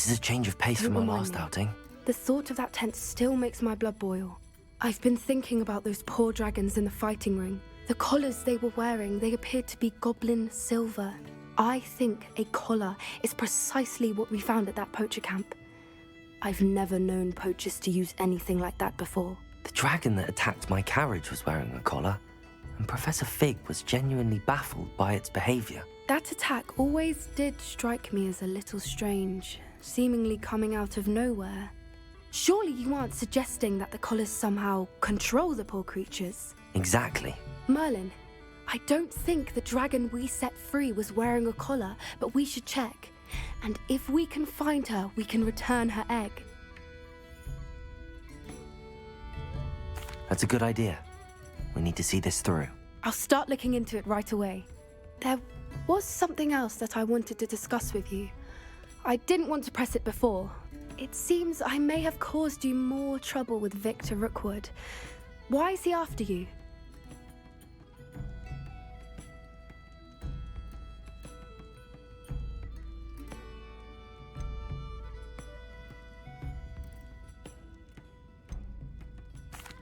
This is a change of pace from our last outing. The thought of that tent still makes my blood boil. I've been thinking about those poor dragons in the fighting ring. The collars they were wearing, they appeared to be goblin silver. I think a collar is precisely what we found at that poacher camp. I've never known poachers to use anything like that before. The dragon that attacked my carriage was wearing a collar, and Professor Fig was genuinely baffled by its behavior. That attack always did strike me as a little strange, seemingly coming out of nowhere. Surely you aren't suggesting that the collars somehow control the poor creatures? Exactly. Merlin, I don't think the dragon we set free was wearing a collar, but we should check. And if we can find her, we can return her egg. That's a good idea. We need to see this through. I'll start looking into it right away. There was something else that I wanted to discuss with you. I didn't want to press it before. It seems I may have caused you more trouble with Victor Rookwood. Why is he after you?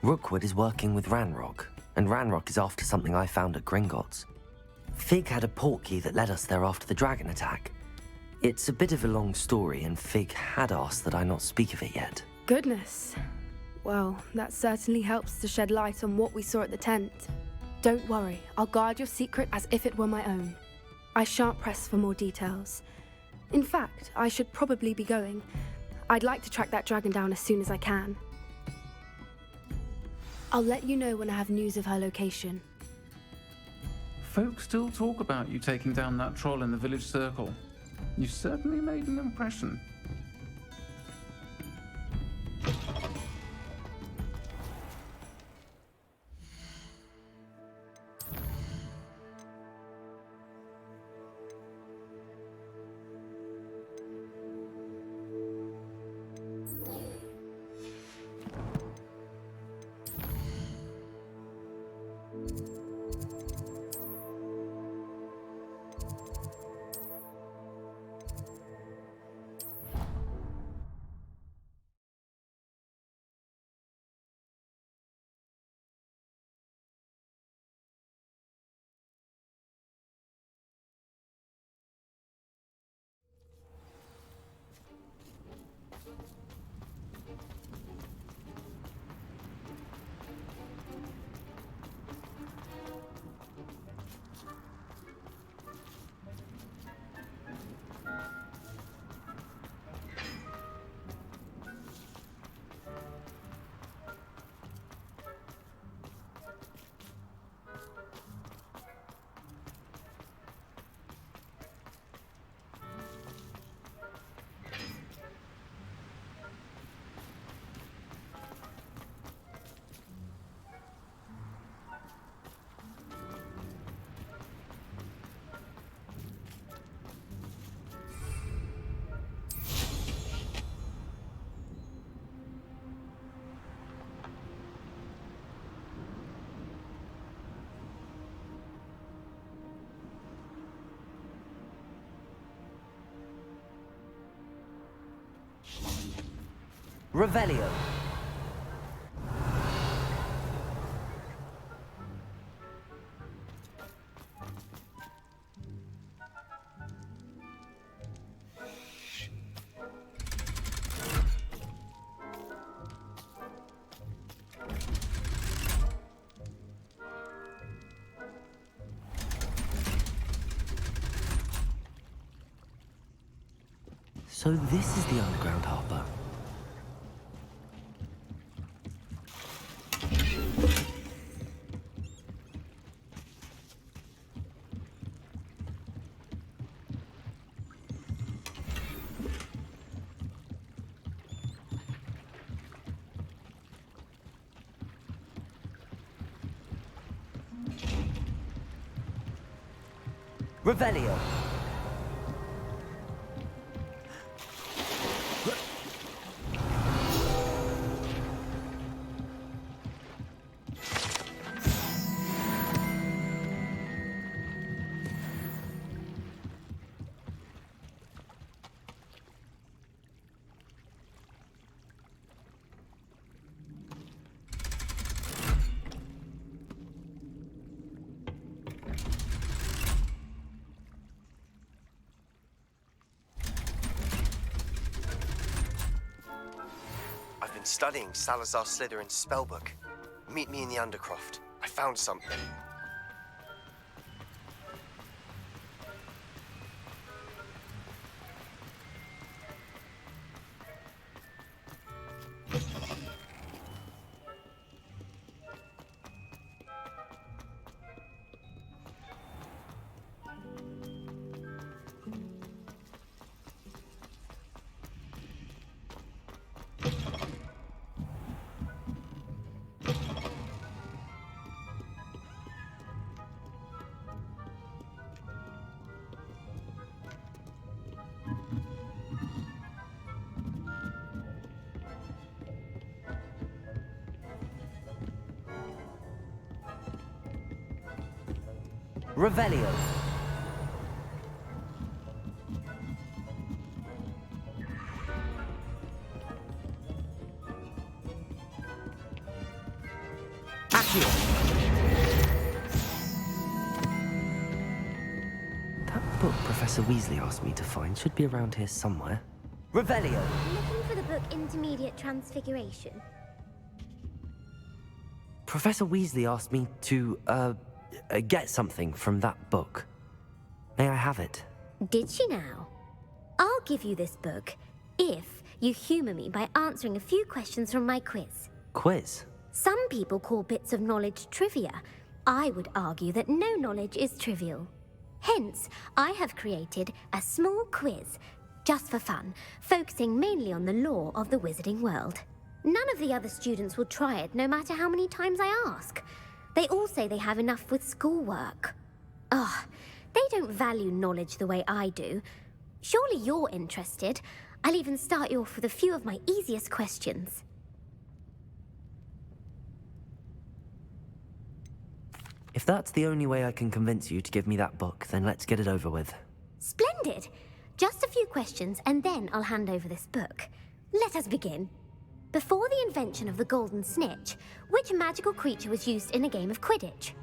Rookwood is working with Ranrock, and Ranrock is after something I found at Gringotts. Fig had a portkey that led us there after the dragon attack. It's a bit of a long story, and Fig had asked that I not speak of it yet. Goodness. Well, that certainly helps to shed light on what we saw at the tent. Don't worry, I'll guard your secret as if it were my own. I shan't press for more details. In fact, I should probably be going. I'd like to track that dragon down as soon as I can. I'll let you know when I have news of her location. Folk still talk about you taking down that troll in the village circle. You certainly made an impression. Revelio. So this is the underground harbor. Revelio. studying Salazar Slytherin's spellbook. Meet me in the Undercroft. I found something. Revelio. Accio. That book Professor Weasley asked me to find should be around here somewhere. Revelio. Looking for the book Intermediate Transfiguration. Professor Weasley asked me to, get something from that book. May I have it? Did she now? I'll give you this book if you humour me by answering a few questions from my quiz. Quiz? Some people call bits of knowledge trivia. I would argue that no knowledge is trivial. Hence, I have created a small quiz, just for fun, focusing mainly on the lore of the wizarding world. None of the other students will try it, no matter how many times I ask. They all say they have enough with schoolwork. Ugh, they don't value knowledge the way I do. Surely you're interested. I'll even start you off with a few of my easiest questions. If that's the only way I can convince you to give me that book, then let's get it over with. Splendid! Just a few questions, and then I'll hand over this book. Let us begin. Before the invention of the golden snitch, which magical creature was used in a game of Quidditch?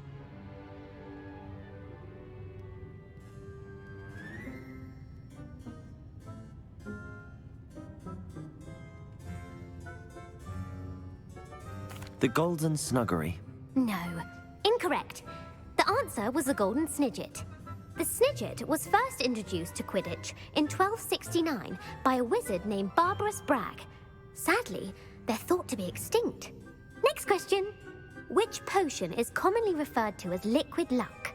The Golden Snuggery. No, incorrect. The answer was the golden snidget. The snidget was first introduced to Quidditch in 1269 by a wizard named Barbarous Bragg. Sadly, they're thought to be extinct. Next question. Which potion is commonly referred to as liquid luck?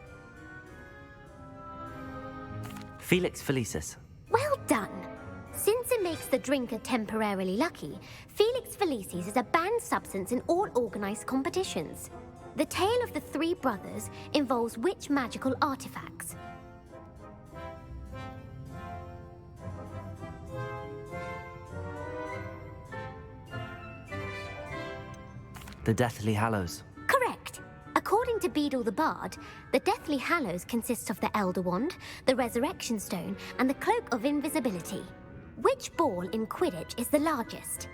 Felix Felicis. Well done. Since it makes the drinker temporarily lucky, Felix Felicis is a banned substance in all organized competitions. The tale of the three brothers involves which magical artifacts? The Deathly Hallows. Correct. According to Beedle the Bard, the Deathly Hallows consists of the Elder Wand, the Resurrection Stone, and the Cloak of Invisibility. Which ball in Quidditch is the largest?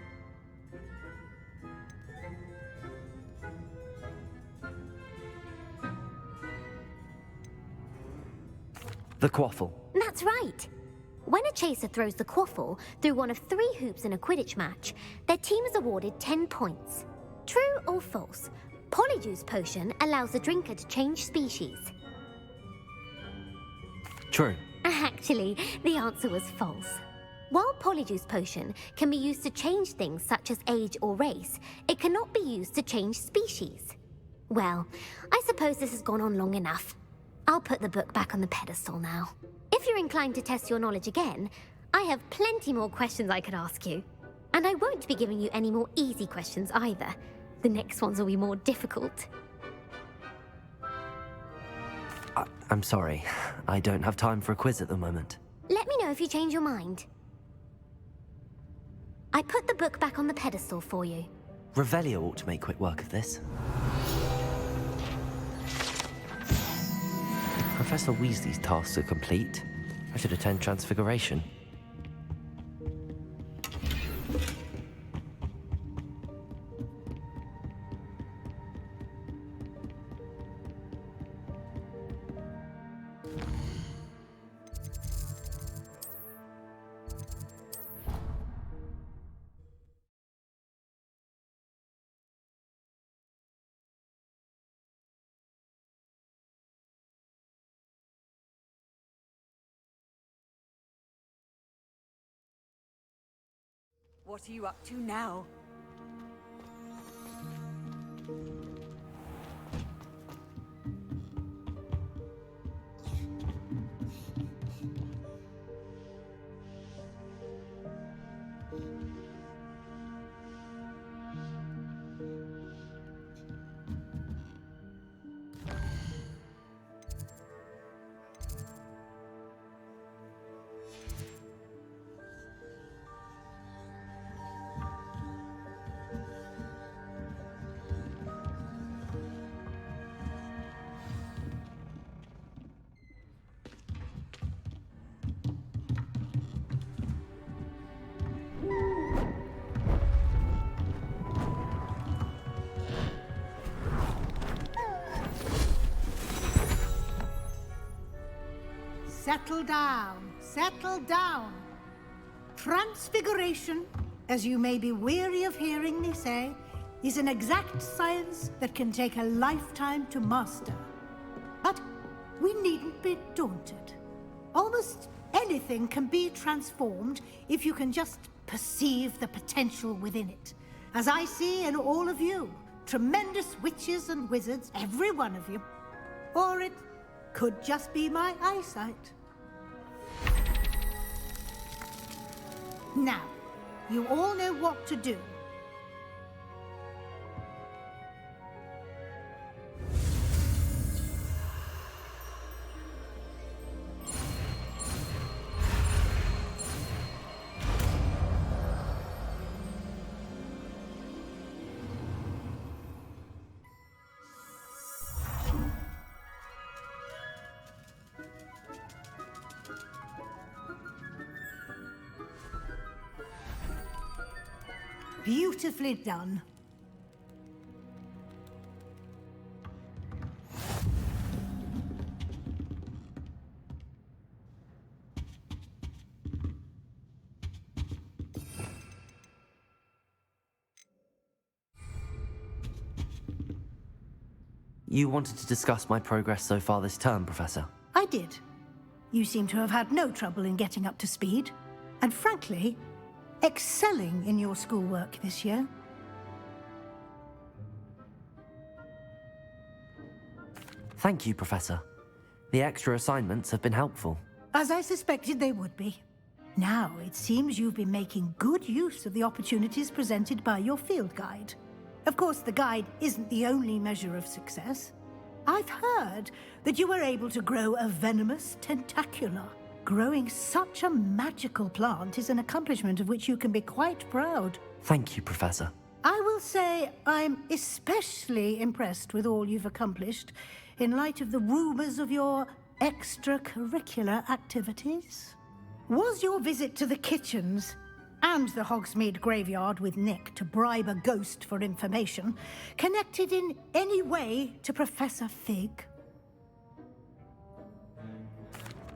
The Quaffle. That's right. When a chaser throws the quaffle through one of 3 hoops in a Quidditch match, their team is awarded 10 points. True or false? Polyjuice Potion allows the drinker to change species. True. Actually, the answer was false. While Polyjuice Potion can be used to change things such as age or race, it cannot be used to change species. Well, I suppose this has gone on long enough. I'll put the book back on the pedestal now. If you're inclined to test your knowledge again, I have plenty more questions I could ask you. And I won't be giving you any more easy questions either. The next ones will be more difficult. I'm sorry. I don't have time for a quiz at the moment. Let me know if you change your mind. I put the book back on the pedestal for you. Revelio ought to make quick work of this. Professor Weasley's tasks are complete. I should attend Transfiguration. What are you up to now? Settle down, settle down. Transfiguration, as you may be weary of hearing me say, is an exact science that can take a lifetime to master. But we needn't be daunted. Almost anything can be transformed if you can just perceive the potential within it. As I see in all of you, tremendous witches and wizards, every one of you. Or it could just be my eyesight. Now, you all know what to do. Beautifully done. You wanted to discuss my progress so far this term, Professor? I did. You seem to have had no trouble in getting up to speed. And frankly, excelling in your schoolwork this year. Thank you, Professor. The extra assignments have been helpful. As I suspected they would be. Now, it seems you've been making good use of the opportunities presented by your field guide. Of course, the guide isn't the only measure of success. I've heard that you were able to grow a venomous tentacula. Growing such a magical plant is an accomplishment of which you can be quite proud. Thank you, Professor. I will say I'm especially impressed with all you've accomplished in light of the rumors of your extracurricular activities. Was your visit to the kitchens and the Hogsmeade graveyard with Nick to bribe a ghost for information connected in any way to Professor Fig?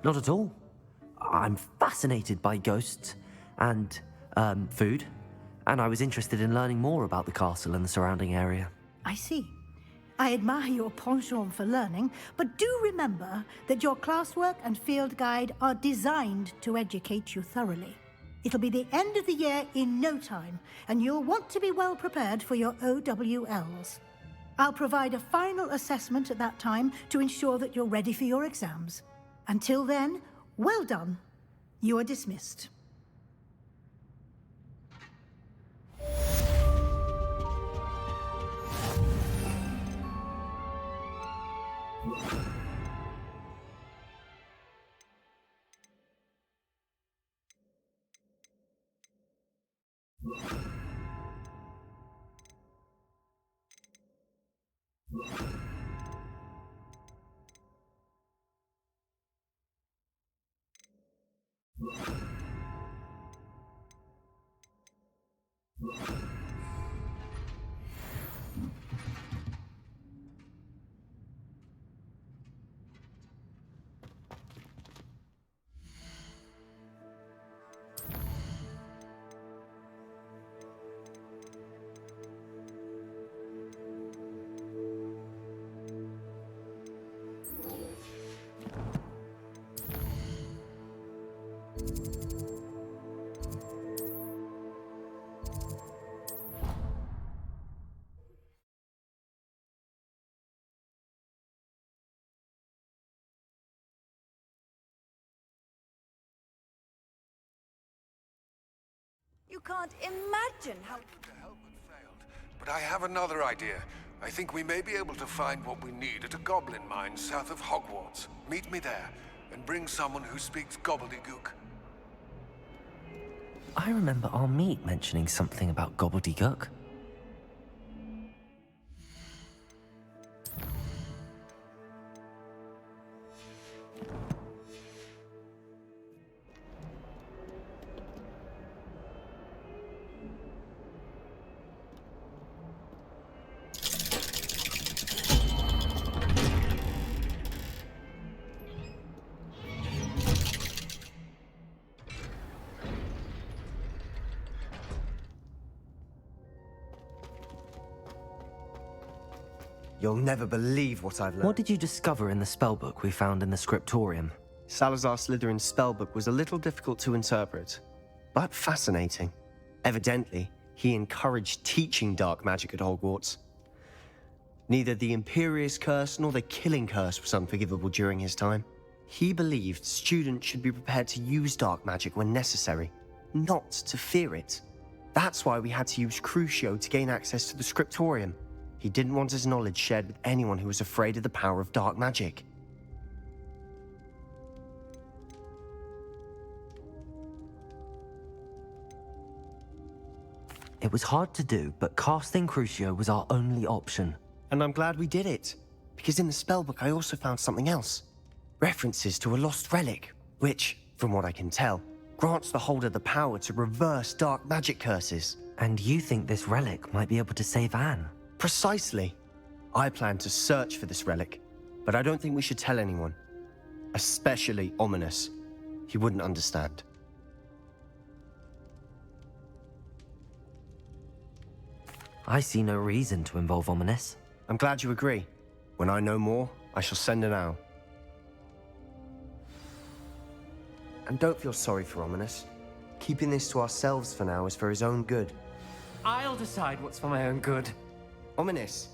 Not at all. I'm fascinated by ghosts and, food, and I was interested in learning more about the castle and the surrounding area. I see. I admire your penchant for learning, but do remember that your classwork and field guide are designed to educate you thoroughly. It'll be the end of the year in no time, and you'll want to be well prepared for your OWLs. I'll provide a final assessment at that time to ensure that you're ready for your exams. Until then, well done. You are dismissed. can't imagine how... But I have another idea. I think we may be able to find what we need at a goblin mine south of Hogwarts. Meet me there, and bring someone who speaks gobbledygook. I remember our meet mentioning something about gobbledygook. You'll never believe what I've learned. What did you discover in the spellbook we found in the scriptorium? Salazar Slytherin's spellbook was a little difficult to interpret, but fascinating. Evidently, he encouraged teaching dark magic at Hogwarts. Neither the Imperious Curse nor the Killing Curse was unforgivable during his time. He believed students should be prepared to use dark magic when necessary, not to fear it. That's why we had to use Crucio to gain access to the scriptorium. He didn't want his knowledge shared with anyone who was afraid of the power of dark magic. It was hard to do, but casting Crucio was our only option. And I'm glad we did it, because in the spellbook I also found something else. References to a lost relic, which, from what I can tell, grants the holder the power to reverse dark magic curses. And you think this relic might be able to save Anne? Precisely. I plan to search for this relic, but I don't think we should tell anyone. Especially Ominous. He wouldn't understand. I see no reason to involve Ominous. I'm glad you agree. When I know more, I shall send an owl. And don't feel sorry for Ominous. Keeping this to ourselves for now is for his own good. I'll decide what's for my own good. Ominous,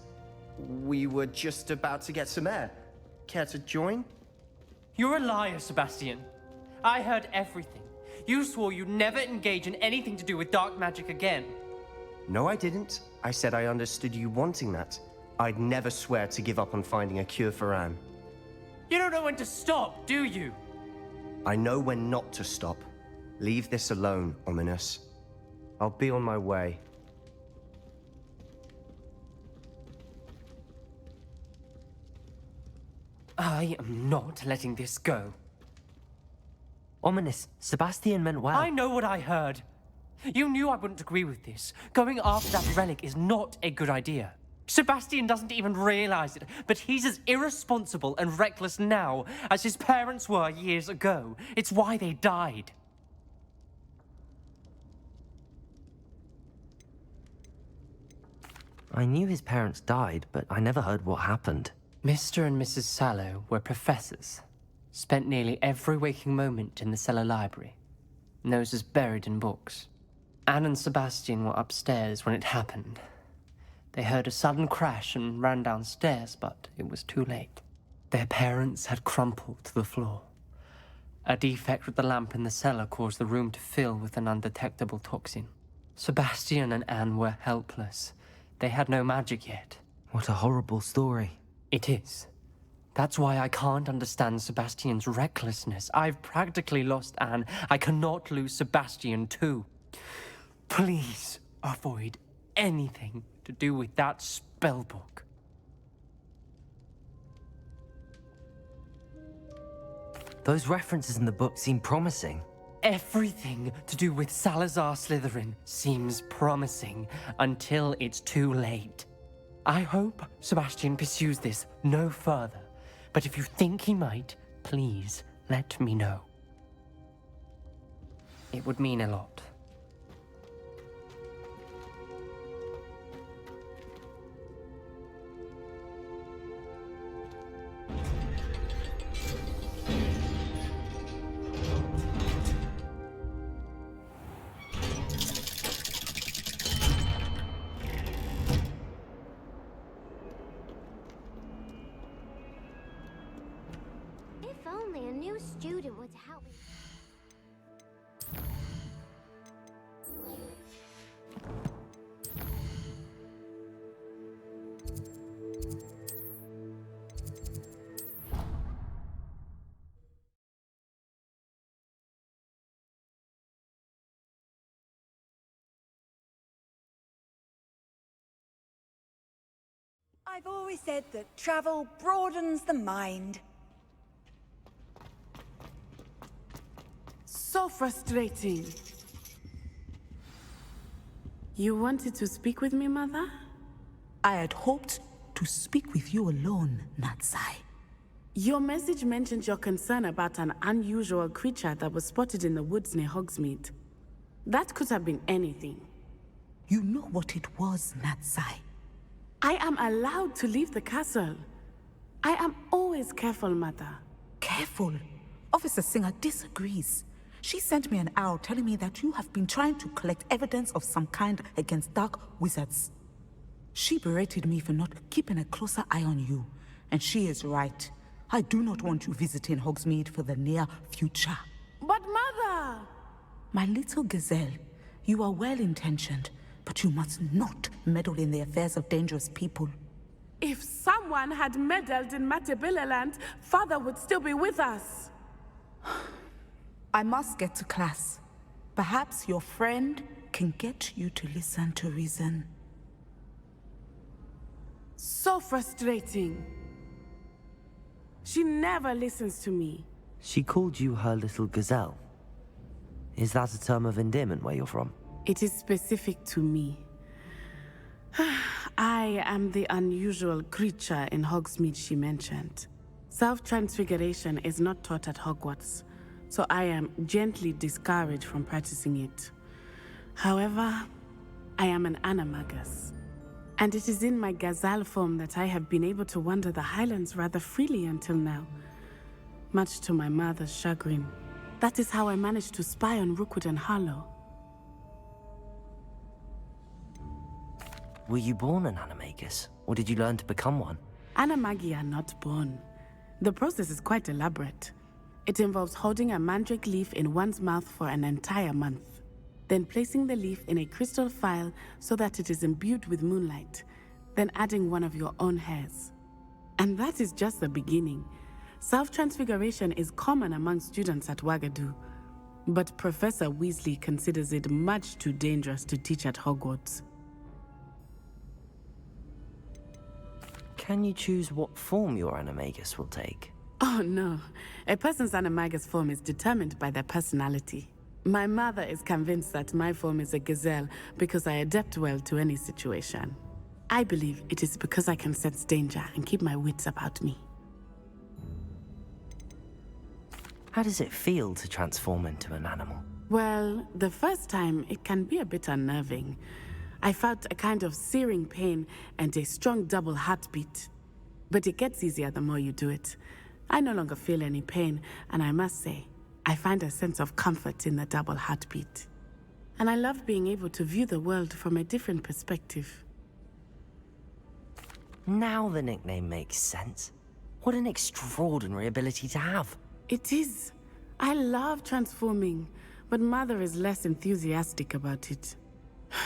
we were just about to get some air. Care to join? You're a liar, Sebastian. I heard everything. You swore you'd never engage in anything to do with dark magic again. No, I didn't. I said I understood you wanting that. I'd never swear to give up on finding a cure for Anne. You don't know when to stop, do you? I know when not to stop. Leave this alone, Ominous. I'll be on my way. I am not letting this go. Ominous, Sebastian meant well. I know what I heard. You knew I wouldn't agree with this. Going after that relic is not a good idea. Sebastian doesn't even realize it, but he's as irresponsible and reckless now as his parents were years ago. It's why they died. I knew his parents died, but I never heard what happened. Mr. and Mrs. Sallow were professors. Spent nearly every waking moment in the cellar library. Noses buried in books. Anne and Sebastian were upstairs when it happened. They heard a sudden crash and ran downstairs, but it was too late. Their parents had crumpled to the floor. A defect with the lamp in the cellar caused the room to fill with an undetectable toxin. Sebastian and Anne were helpless. They had no magic yet. What a horrible story. It is. That's why I can't understand Sebastian's recklessness. I've practically lost Anne. I cannot lose Sebastian too. Please avoid anything to do with that spellbook. Those references in the book seem promising. Everything to do with Salazar Slytherin seems promising until it's too late. I hope Sebastian pursues this no further, but if you think he might, please let me know. It would mean a lot. If only a new student would help me. I've always said that travel broadens the mind. So frustrating. You wanted to speak with me, Mother? I had hoped to speak with you alone, Natsai. Your message mentioned your concern about an unusual creature that was spotted in the woods near Hogsmeade. That could have been anything. You know what it was, Natsai. I am allowed to leave the castle. I am always careful, Mother. Careful. Officer Singer disagrees. She sent me an owl telling me that you have been trying to collect evidence of some kind against dark wizards. She berated me for not keeping a closer eye on you, and she is right. I do not want you visiting Hogsmeade for the near future. But Mother! My little gazelle, you are well-intentioned, but you must not meddle in the affairs of dangerous people. If someone had meddled in Matabeleland, Father would still be with us. I must get to class. Perhaps your friend can get you to listen to reason. So frustrating. She never listens to me. She called you her little gazelle. Is that a term of endearment where you're from? It is specific to me. I am the unusual creature in Hogsmeade she mentioned. Self-transfiguration is not taught at Hogwarts, so I am gently discouraged from practicing it. However, I am an animagus, and it is in my gazelle form that I have been able to wander the Highlands rather freely until now, much to my mother's chagrin. That is how I managed to spy on Rookwood and Harlow. Were you born an animagus, or did you learn to become one? Animagi are not born. The process is quite elaborate. It involves holding a mandrake leaf in one's mouth for an entire month, then placing the leaf in a crystal phial so that it is imbued with moonlight, then adding one of your own hairs. And that is just the beginning. Self-transfiguration is common among students at Wagadu, but Professor Weasley considers it much too dangerous to teach at Hogwarts. Can you choose what form your animagus will take? Oh no, a person's animagus form is determined by their personality. My mother is convinced that my form is a gazelle because I adapt well to any situation. I believe it is because I can sense danger and keep my wits about me. How does it feel to transform into an animal? Well, the first time it can be a bit unnerving. I felt a kind of searing pain and a strong double heartbeat. But it gets easier the more you do it. I no longer feel any pain, and I must say, I find a sense of comfort in the double heartbeat. And I love being able to view the world from a different perspective. Now the nickname makes sense. What an extraordinary ability to have. It is. I love transforming, but Mother is less enthusiastic about it.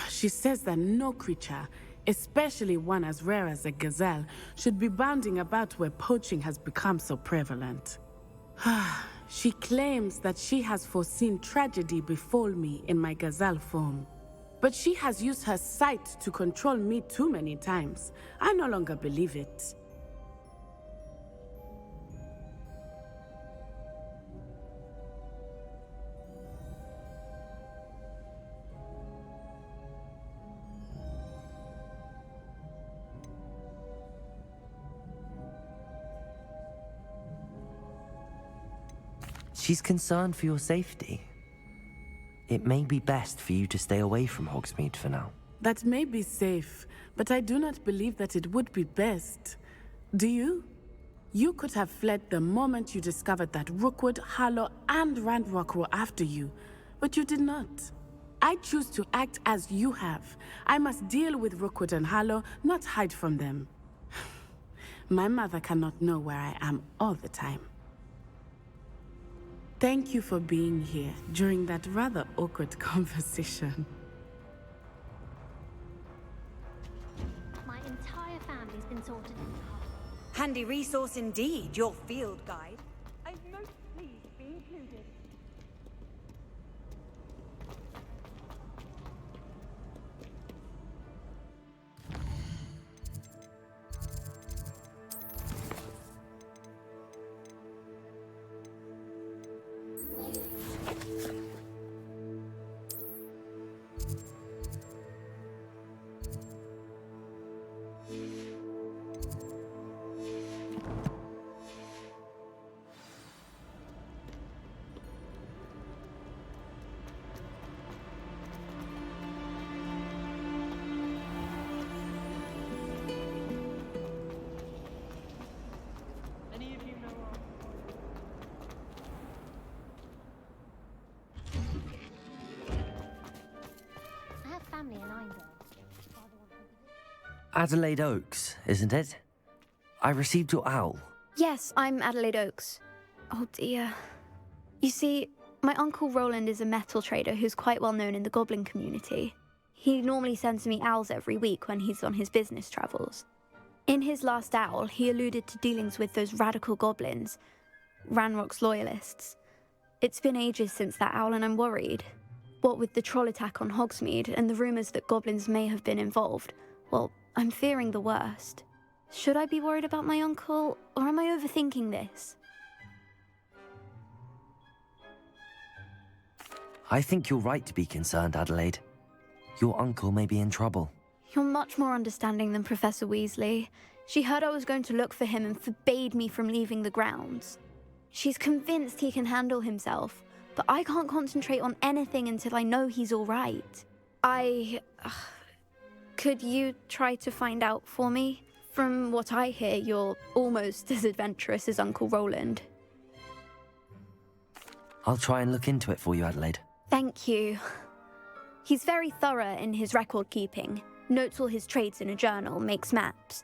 She says that no creature, especially one as rare as a gazelle, should be bounding about where poaching has become so prevalent. She claims that she has foreseen tragedy befall me in my gazelle form. But she has used her sight to control me too many times. I no longer believe it. She's concerned for your safety. It may be best for you to stay away from Hogsmeade for now. That may be safe, but I do not believe that it would be best. Do you? You could have fled the moment you discovered that Rookwood, Harlow, and Ranrock were after you, but you did not. I choose to act as you have. I must deal with Rookwood and Harlow, not hide from them. My mother cannot know where I am all the time. Thank you for being here during that rather awkward conversation. My entire family's been sorted in the past. Handy resource indeed, your field guide. I'm most pleased to be included. Adelaide Oaks, isn't it? I received your owl. Yes, I'm Adelaide Oaks. Oh dear. You see, my uncle Roland is a metal trader who's quite well known in the goblin community. He normally sends me owls every week when he's on his business travels. In his last owl, he alluded to dealings with those radical goblins, Ranrock's loyalists. It's been ages since that owl and I'm worried. What with the troll attack on Hogsmeade and the rumours that goblins may have been involved, well, I'm fearing the worst. Should I be worried about my uncle, or am I overthinking this? I think you're right to be concerned, Adelaide. Your uncle may be in trouble. You're much more understanding than Professor Weasley. She heard I was going to look for him and forbade me from leaving the grounds. She's convinced he can handle himself, but I can't concentrate on anything until I know he's all right. Could you try to find out for me? From what I hear, you're almost as adventurous as Uncle Roland. I'll try and look into it for you, Adelaide. Thank you. He's very thorough in his record keeping, notes all his trades in a journal, makes maps.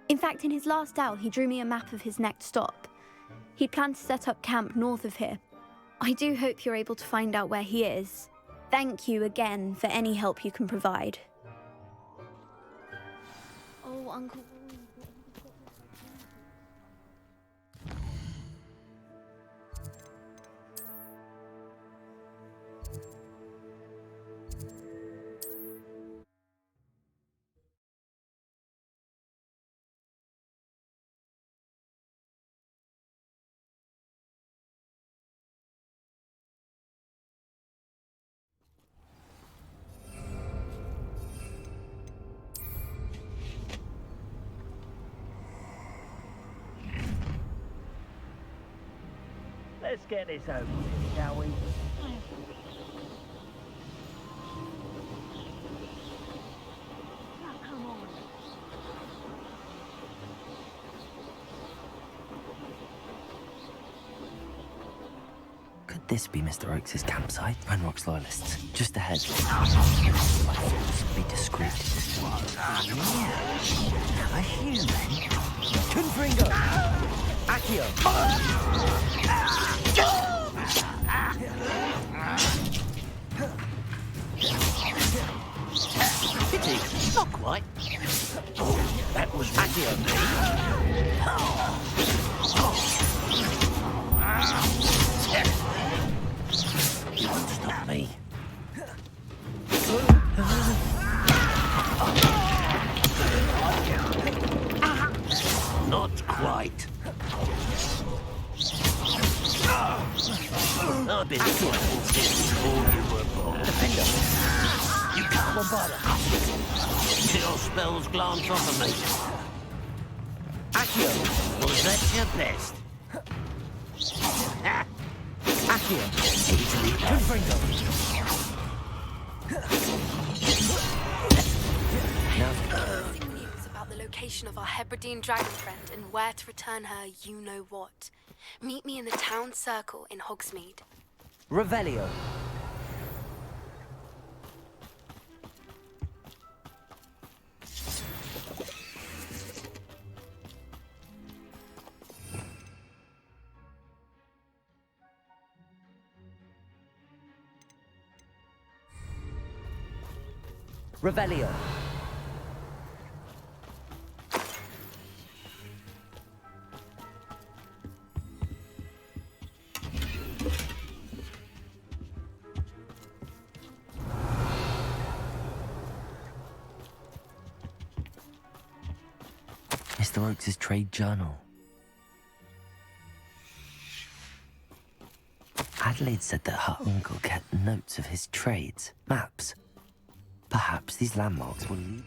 In fact, in his last owl, he drew me a map of his next stop. He planned to set up camp north of here. I do hope you're able to find out where he is. Thank you again for any help you can provide. Oh, Uncle... Let's get this over with, shall we? Could this be Mr. Oakes' campsite? Ranrock's loyalists. Just ahead. Be discreet. A human? Confringo! Accio! Pity, not quite. That was Accio. You won't stop me. Not quite. I've been trying since before you were born. Defender, you can't bombard us. Till spells glance off of me. Accio, was that your best? Accio, easily Confringo. News about the location of our Hebridean dragon friend and where to return her you-know-what. Meet me in the town circle in Hogsmeade. Revelio. Revelio. Mr. Oakes' trade journal. Adelaide said that her uncle kept notes of his trades, maps. Perhaps these landmarks will lead...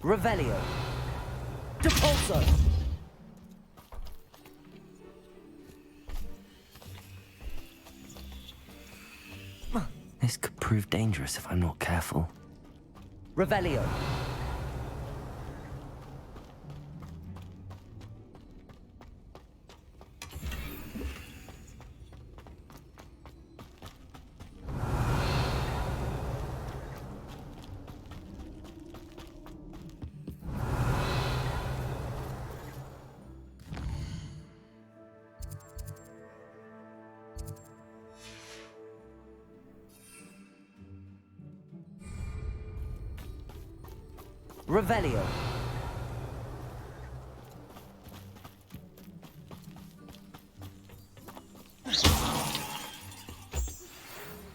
Revelio. Depulso. This could prove dangerous if I'm not careful. Revelio. Revelio.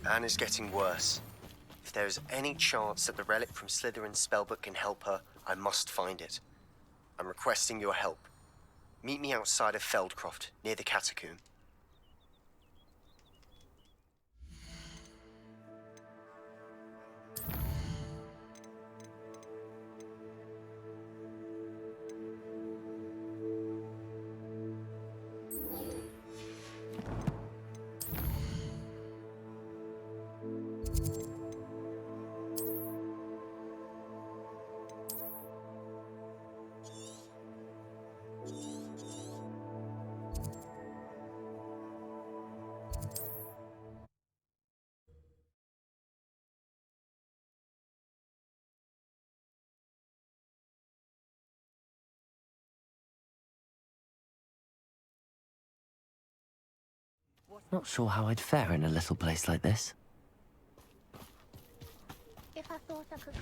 Anne is getting worse. If there is any chance that the relic from Slytherin's spellbook can help her, I must find it. I'm requesting your help. Meet me outside of Feldcroft, near the catacomb. Not sure how I'd fare in a little place like this. If I thought I could...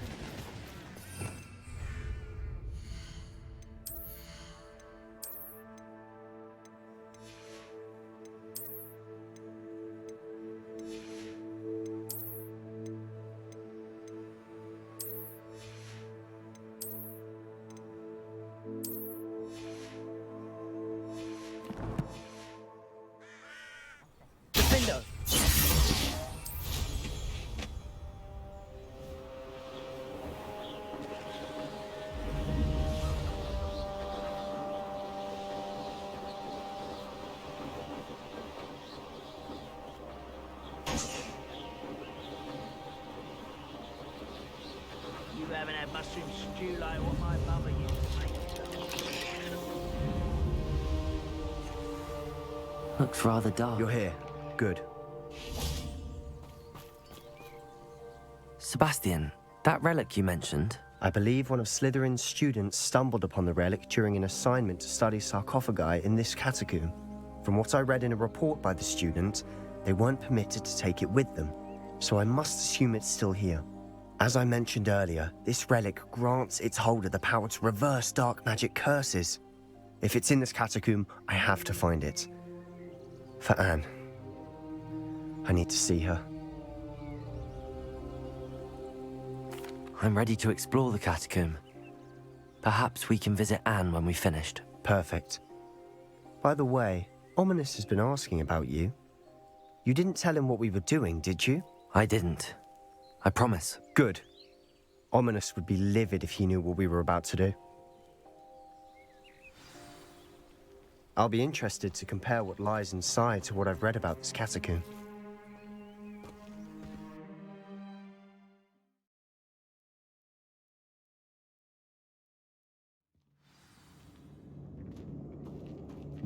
Defender! You haven't had mushroom stew like what my mother used to make. Looks rather dark. You're here. Good. Sebastian, that relic you mentioned. I believe one of Slytherin's students stumbled upon the relic during an assignment to study sarcophagi in this catacomb. From what I read in a report by the student, they weren't permitted to take it with them, so I must assume it's still here. As I mentioned earlier, this relic grants its holder the power to reverse dark magic curses. If it's in this catacomb, I have to find it. For Anne. I need to see her. I'm ready to explore the catacomb. Perhaps we can visit Anne when we've finished. Perfect. By the way, Ominous has been asking about you. You didn't tell him what we were doing, did you? I didn't. I promise. Good. Ominous would be livid if he knew what we were about to do. I'll be interested to compare what lies inside to what I've read about this catacomb.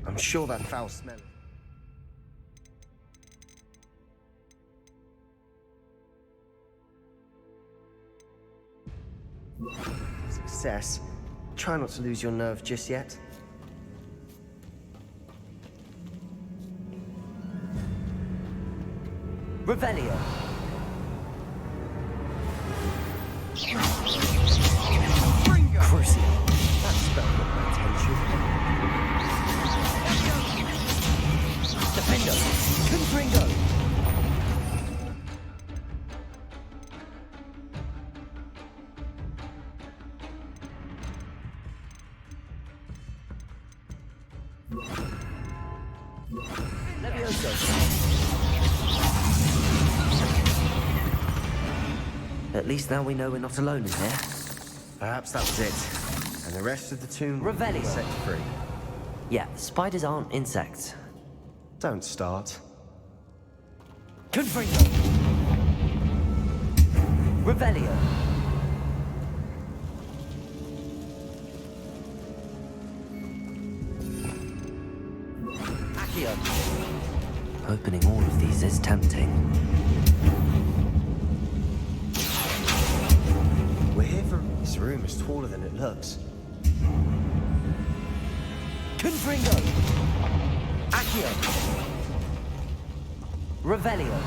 I'm sure that foul smell... Success. Try not to lose your nerve just yet. Revelio. Crucial. That spell got my attention. Defender. Confringo. At least now we know we're not alone in here. Perhaps that was it. And the rest of the tomb Revelio. set free. Yeah, spiders aren't insects. Don't start. Confringo. Revelio. Accio. Opening all of these is tempting. We're here for... This room is taller than it looks. Confringo. Accio. Revelio.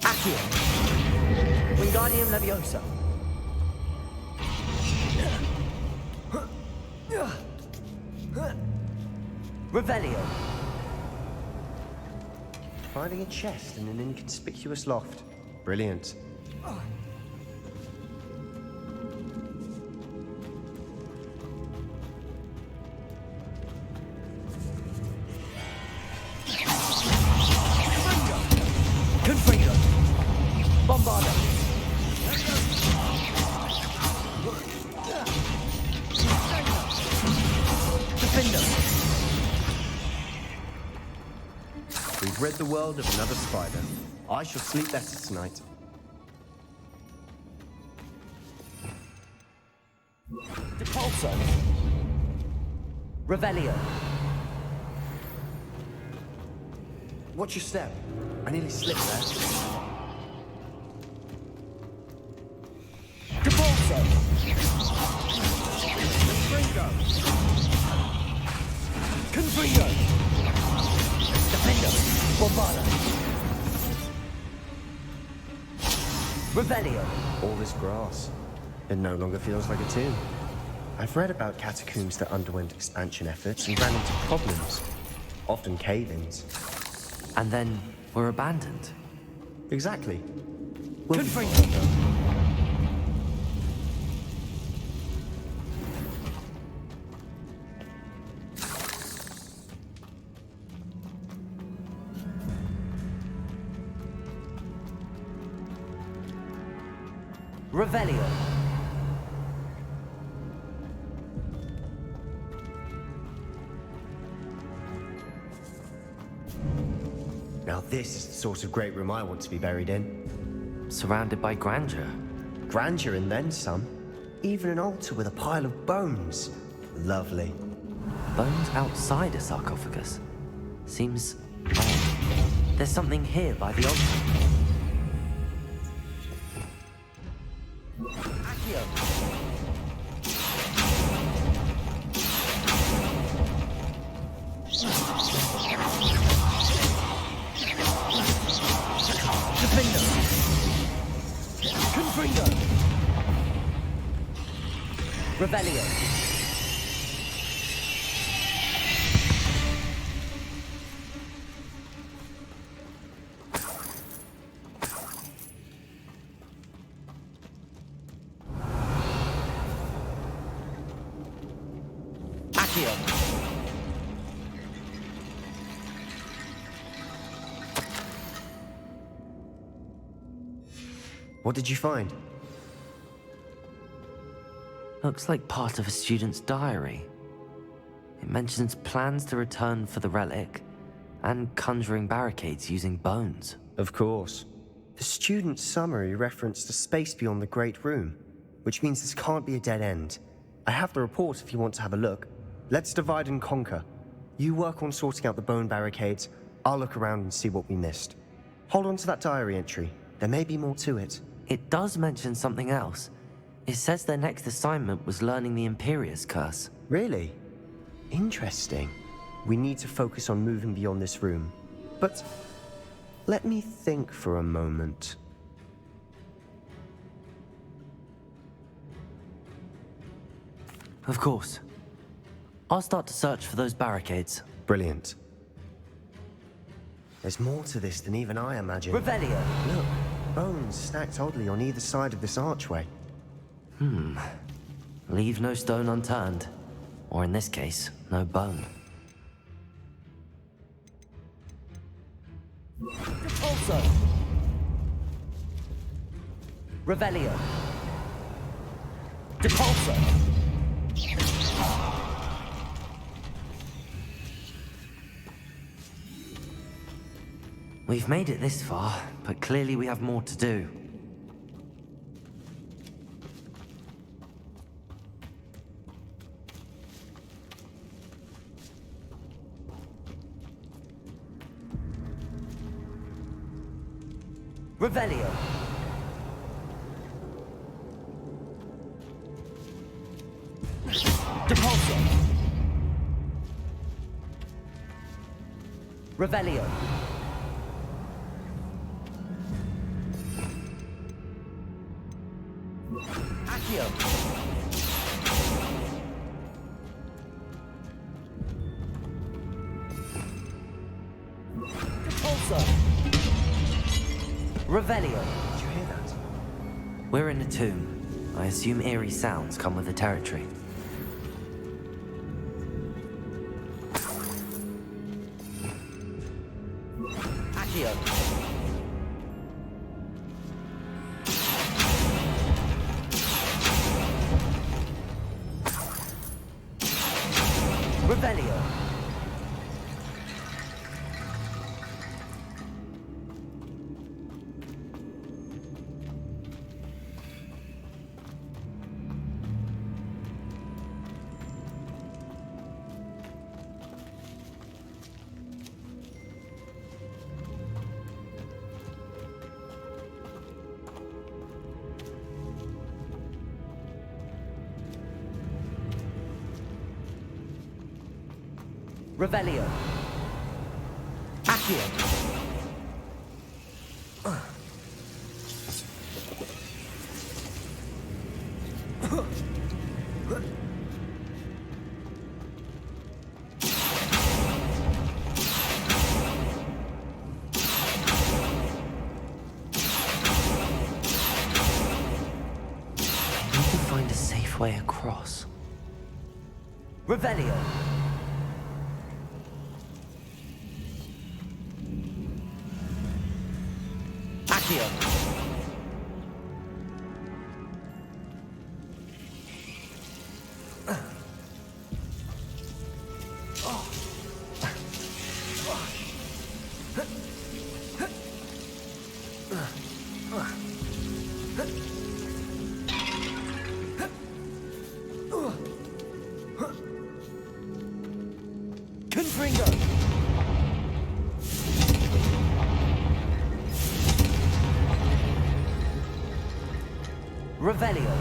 Accio. Wingardium Leviosa. Revelio. Finding a chest in an inconspicuous loft. Brilliant. Confringo. Bombarda. Defender. We've rid the world of another spider. I shall sleep better tonight. Depulso. Revelio. Watch your step. I nearly slipped there. Depulso. Confringo. Defender. Bombarda. Revelio. All this grass. It no longer feels like a tomb. I've read about catacombs that underwent expansion efforts and ran into problems. Often cave-ins. And then were abandoned. Exactly. Confringo. Revelio. Now this is the sort of great room I want to be buried in. Surrounded by grandeur. Grandeur and then some. Even an altar with a pile of bones. Lovely. Bones outside a sarcophagus. Seems odd. There's something here by the altar. Accio. Defender. Confringo. Revelio. Accio. What did you find? Looks like part of a student's diary. It mentions plans to return for the relic and conjuring barricades using bones. Of course. The student's summary referenced a space beyond the Great Room, which means this can't be a dead end. I have the report if you want to have a look. Let's divide and conquer. You work on sorting out the bone barricades. I'll look around and see what we missed. Hold on to that diary entry. There may be more to it. It does mention something else. It says their next assignment was learning the Imperius Curse. Really? Interesting. We need to focus on moving beyond this room. But let me think for a moment. Of course. I'll start to search for those barricades. Brilliant. There's more to this than even I imagined. Revelio. Look, bones stacked oddly on either side of this archway. Leave no stone unturned. Or in this case, no bone. Also. Revelio. Depulso. We've made it this far, but clearly we have more to do. Revelio. Depulso. Revelio. Accio! Repulsor! Revelio! Did you hear that? We're in a tomb. I assume eerie sounds come with the territory. Accio! Revelio! Revelio! Accio! I need to find a safe way across. Revelio! Accio! Confringo! Revelio!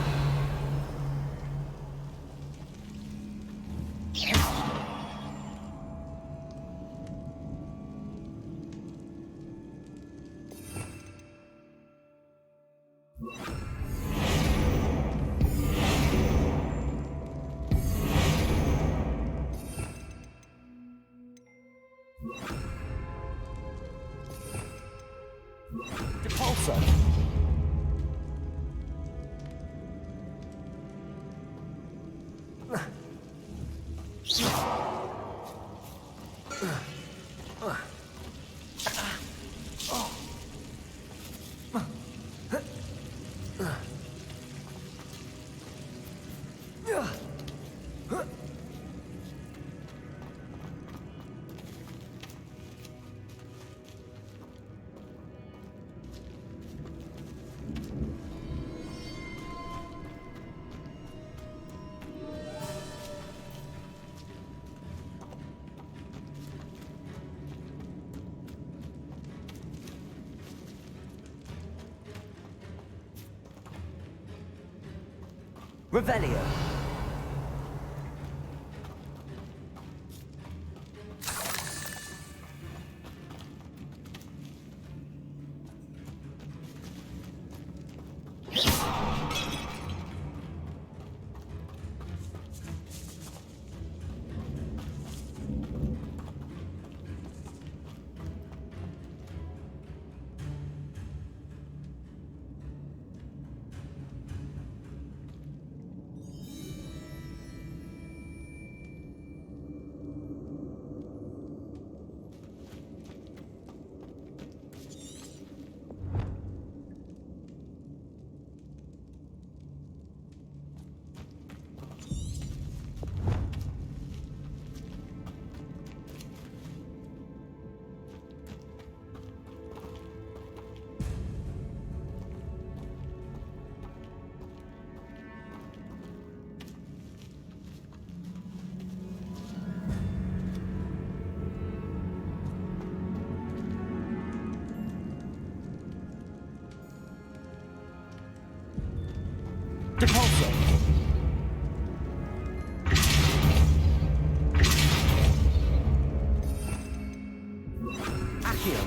Repulsor! Revelio! Repulsor! Accio!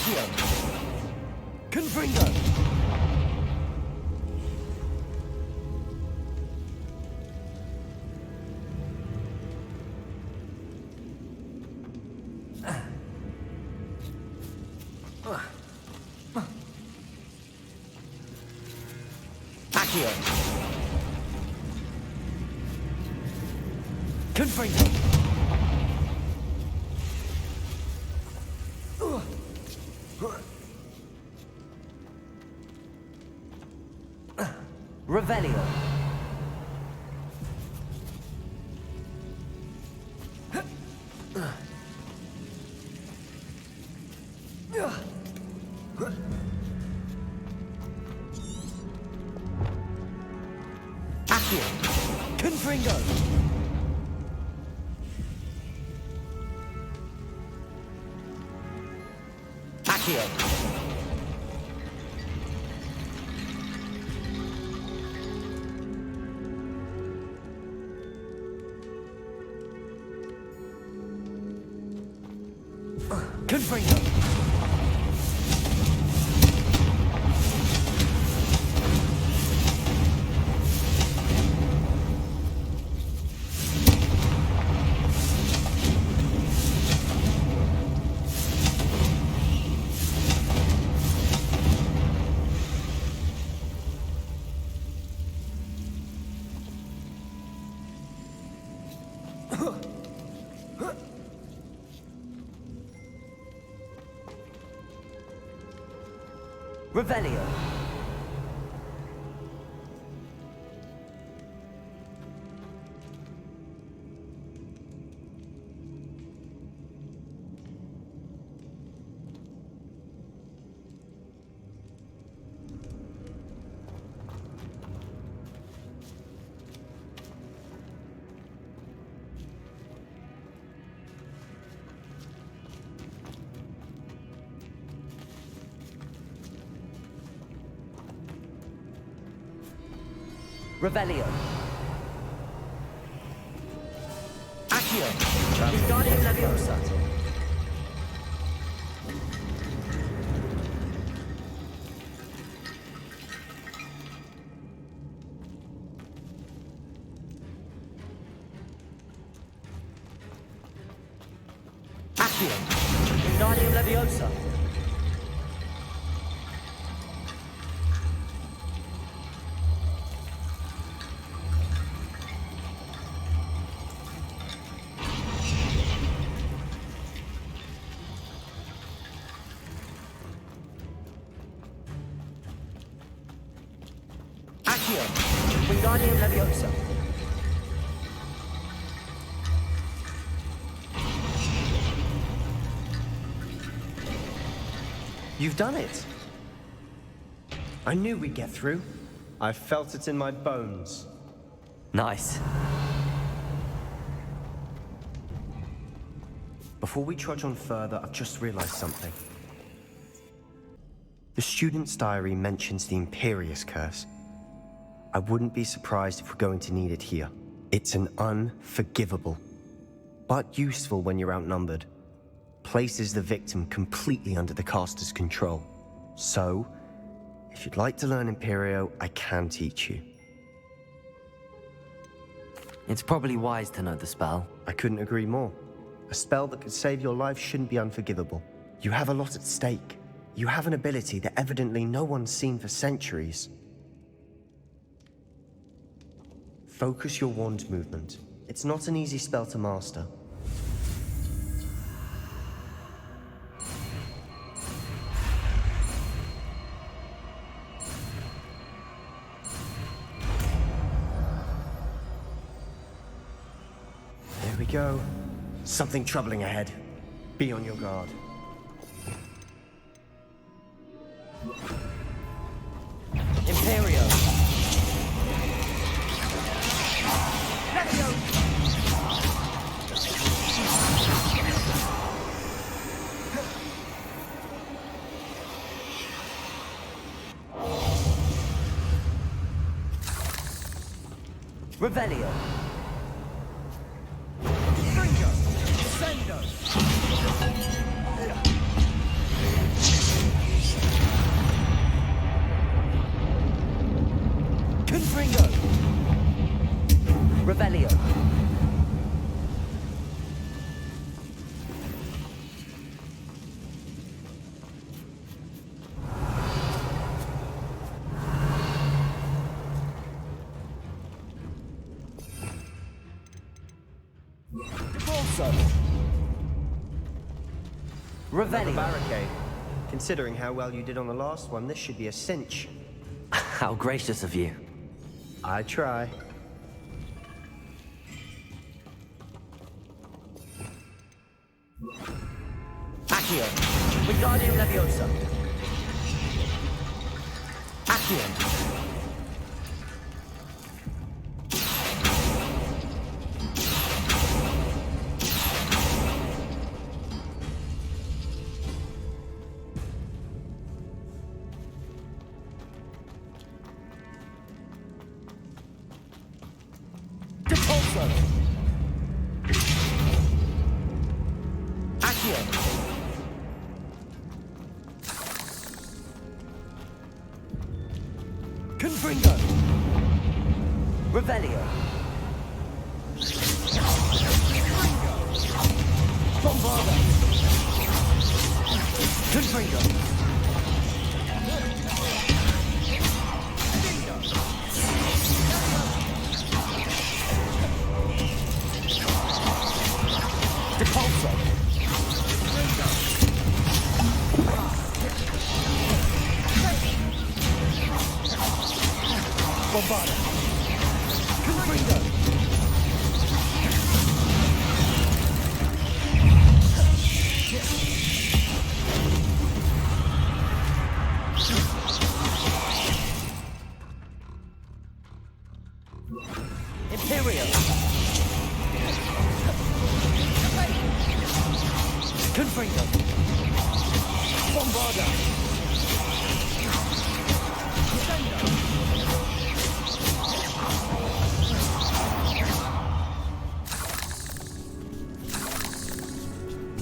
Accio! Confringo! Accio! Confringo! Revelio. Accio. Confringo. Accio. Confringo. Revelio. Revelio. Accio. Wingardium Leviosa. Accio. Wingardium Leviosa. Accio. Wingardium Leviosa. You've done it. I knew we'd get through. I felt it in my bones. Nice. Before we trudge on further, I've just realized something. The student's diary mentions the Imperious Curse. I wouldn't be surprised if we're going to need it here. It's an unforgivable, but useful when you're outnumbered. Places the victim completely under the caster's control. So, if you'd like to learn Imperio, I can teach you. It's probably wise to know the spell. I couldn't agree more. A spell that could save your life shouldn't be unforgivable. You have a lot at stake. You have an ability that evidently no one's seen for centuries. Focus your wand movement. It's not an easy spell to master. There we go. Something troubling ahead. Be on your guard. Imperio. Revelio. Fringo. Sendo. Revelio. Barricade. Considering how well you did on the last one, this should be a cinch. How gracious of you. I try. Accio. Wingardium Leviosa. Accio. Confringo! Revelio! Bombarda! Confringo! Depulso! Bombarda! Confringo! Imperial! Confringo! Bombarda!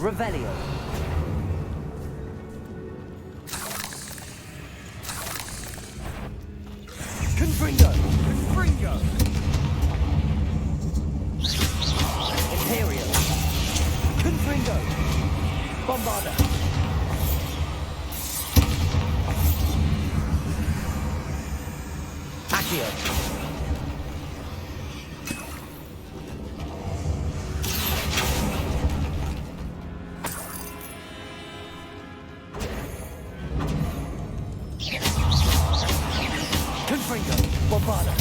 Revelio. Confringo. Confringo. Imperial. Confringo. Bombarda. Accio. Confringo, Bombarda.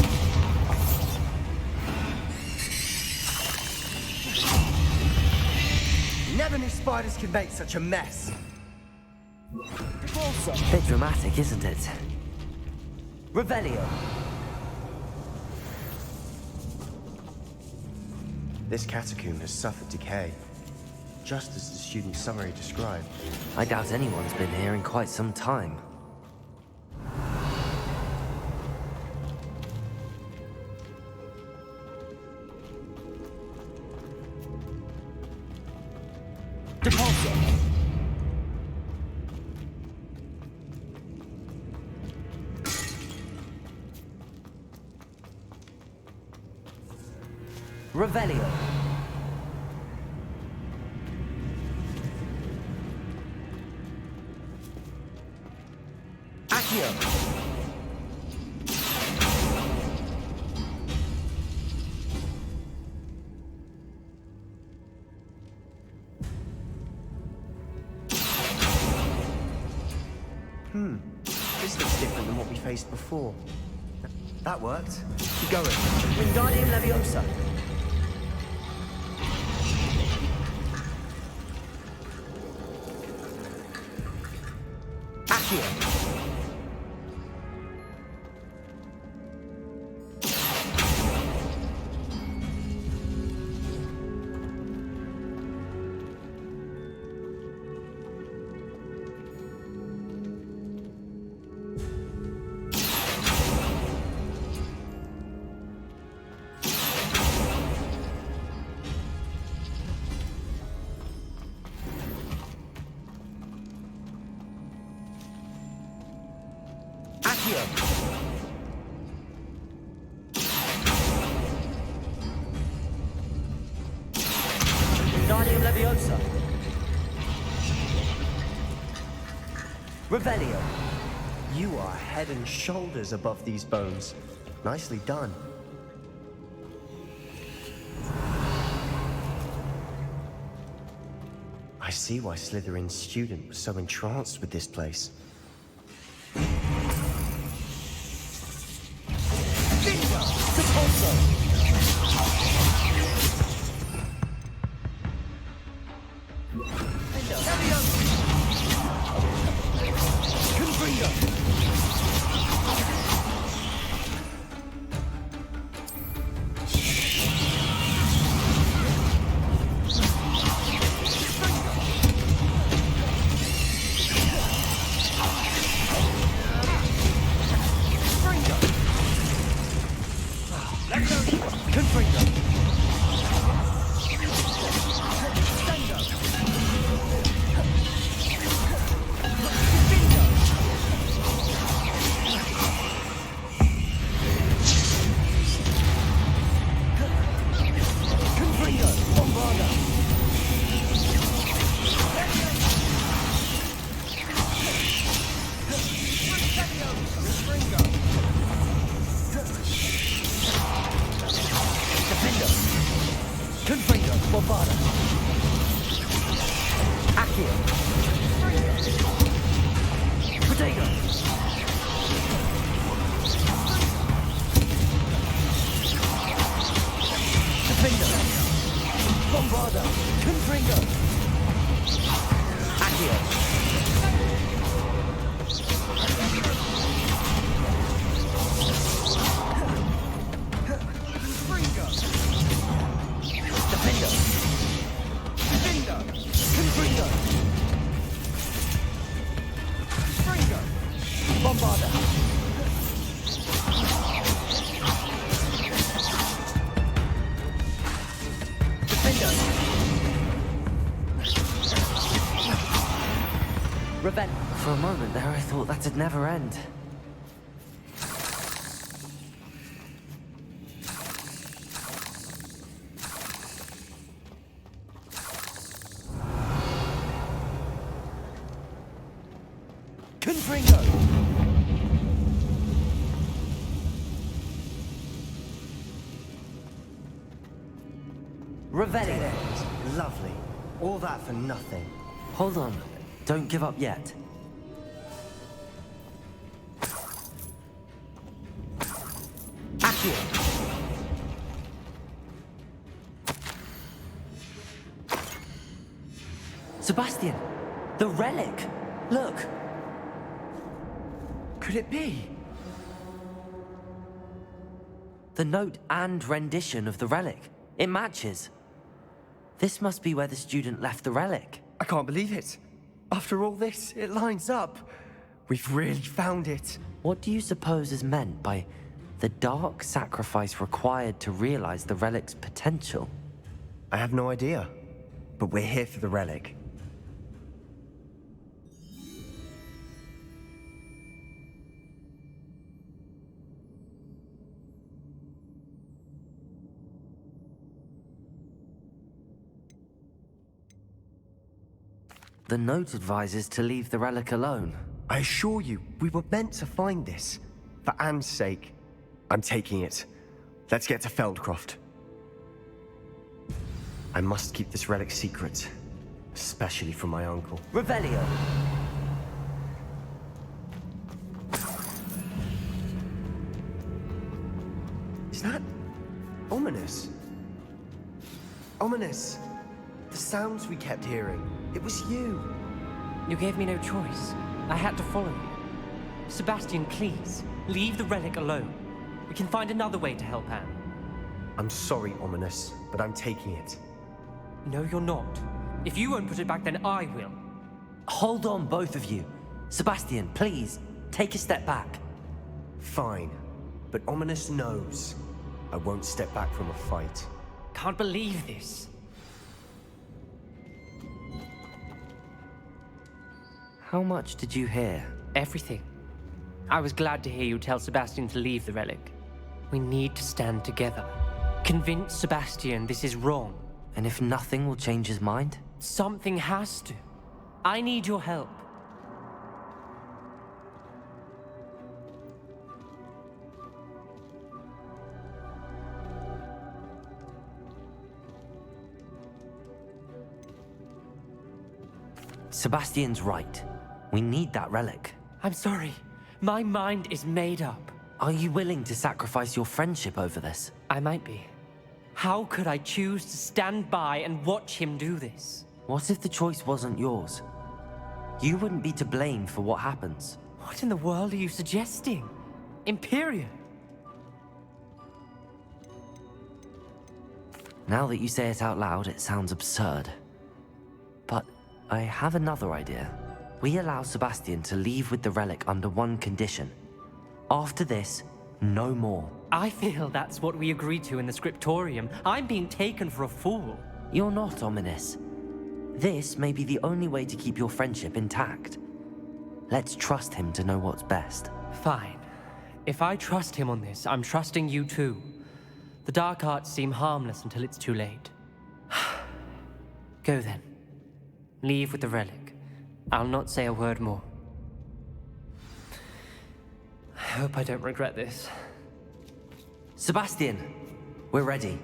Never knew spiders could make such a mess. Bit dramatic, isn't it? Revelio. This catacomb has suffered decay, just as the student summary described. I doubt anyone's been here in quite some time. Depulso! Revelio. Accio. This looks different than what we faced before. That worked. Keep going. Wingardium Leviosa. Accio. Accio. Wingardium Leviosa. Revelio. You are head and shoulders above these bones. Nicely done. I see why Slytherin's student was so entranced with this place. For a moment there, I thought that'd never end. Revelio. Lovely. All that for nothing. Hold on. Don't give up yet. Sebastian! The relic! Look! Could it be? The note and rendition of the relic. It matches. This must be where the student left the relic. I can't believe it. After all this, it lines up. We've really found it. What do you suppose is meant by the dark sacrifice required to realize the relic's potential? I have no idea, but we're here for the relic. The note advises to leave the relic alone. I assure you, we were meant to find this. For Anne's sake. I'm taking it. Let's get to Feldcroft. I must keep this relic secret. Especially from my uncle. Revelio! Is that... ominous? Ominous! The sounds we kept hearing. It was you. You gave me no choice. I had to follow you. Sebastian, please, leave the relic alone. We can find another way to help Anne. I'm sorry, Ominous, but I'm taking it. No, you're not. If you won't put it back, then I will. Hold on, both of you. Sebastian, please, take a step back. Fine, but Ominous knows. I won't step back from a fight. Can't believe this. How much did you hear? Everything. I was glad to hear you tell Sebastian to leave the relic. We need to stand together. Convince Sebastian this is wrong. And if nothing will change his mind? Something has to. I need your help. Sebastian's right. We need that relic. I'm sorry. My mind is made up. Are you willing to sacrifice your friendship over this? I might be. How could I choose to stand by and watch him do this? What if the choice wasn't yours? You wouldn't be to blame for what happens. What in the world are you suggesting? Imperium? Now that you say it out loud, it sounds absurd. But I have another idea. We allow Sebastian to leave with the relic under one condition. After this, no more. I feel that's what we agreed to in the scriptorium. I'm being taken for a fool. You're not, Ominous. This may be the only way to keep your friendship intact. Let's trust him to know what's best. Fine. If I trust him on this, I'm trusting you too. The dark arts seem harmless until it's too late. Go then. Leave with the relic. I'll not say a word more. I hope I don't regret this. Sebastian, we're ready.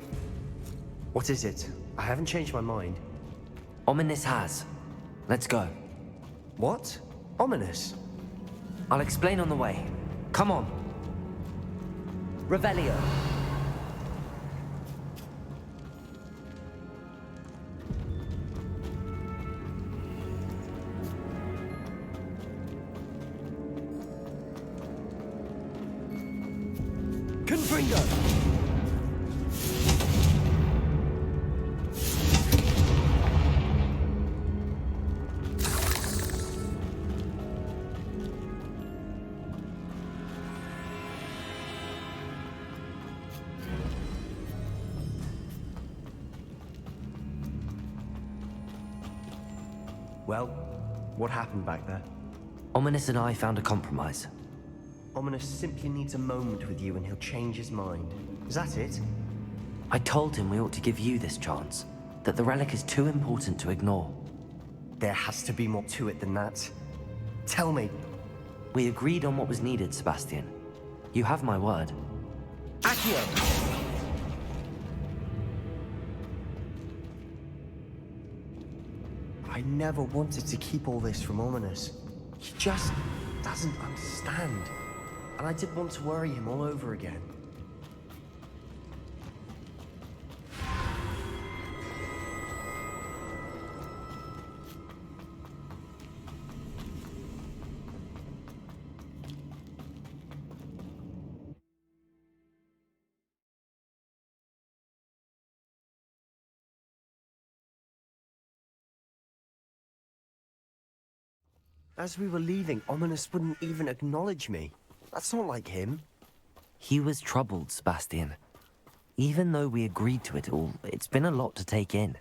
What is it? I haven't changed my mind. Ominous has. Let's go. What? Ominous? I'll explain on the way. Come on. Revelio. Confringo! Well, what happened back there? Ominous and I found a compromise. Ominous simply needs a moment with you and he'll change his mind. Is that it? I told him we ought to give you this chance, that the relic is too important to ignore. There has to be more to it than that. Tell me. We agreed on what was needed, Sebastian. You have my word. Accio! I never wanted to keep all this from Ominous. He just doesn't understand. And I didn't want to worry him all over again. As we were leaving, Ominous wouldn't even acknowledge me. That's not like him. He was troubled, Sebastian. Even though we agreed to it all, it's been a lot to take in.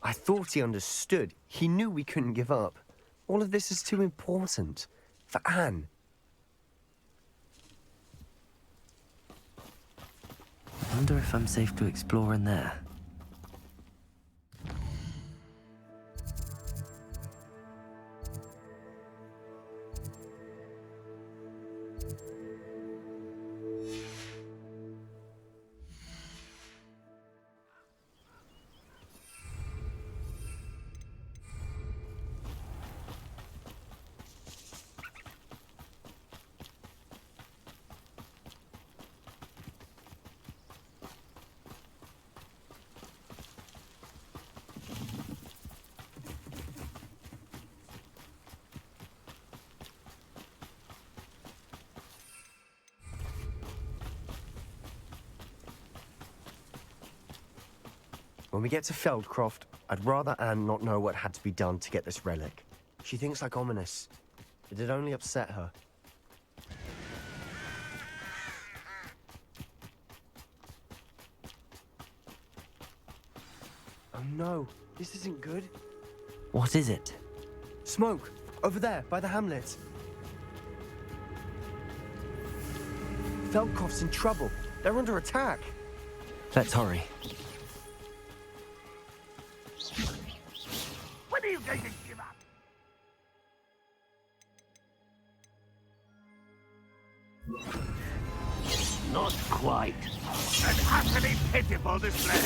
I thought he understood. He knew we couldn't give up. All of this is too important. For Anne. I wonder if I'm safe to explore in there. When we get to Feldcroft, I'd rather Anne not know what had to be done to get this relic. She thinks like Ominous. It'd only upset her. Oh no, this isn't good. What is it? Smoke! Over there, by the hamlet. Feldcroft's in trouble. They're under attack. Let's hurry. When are you going to give up? Not quite. An utterly pitiful display.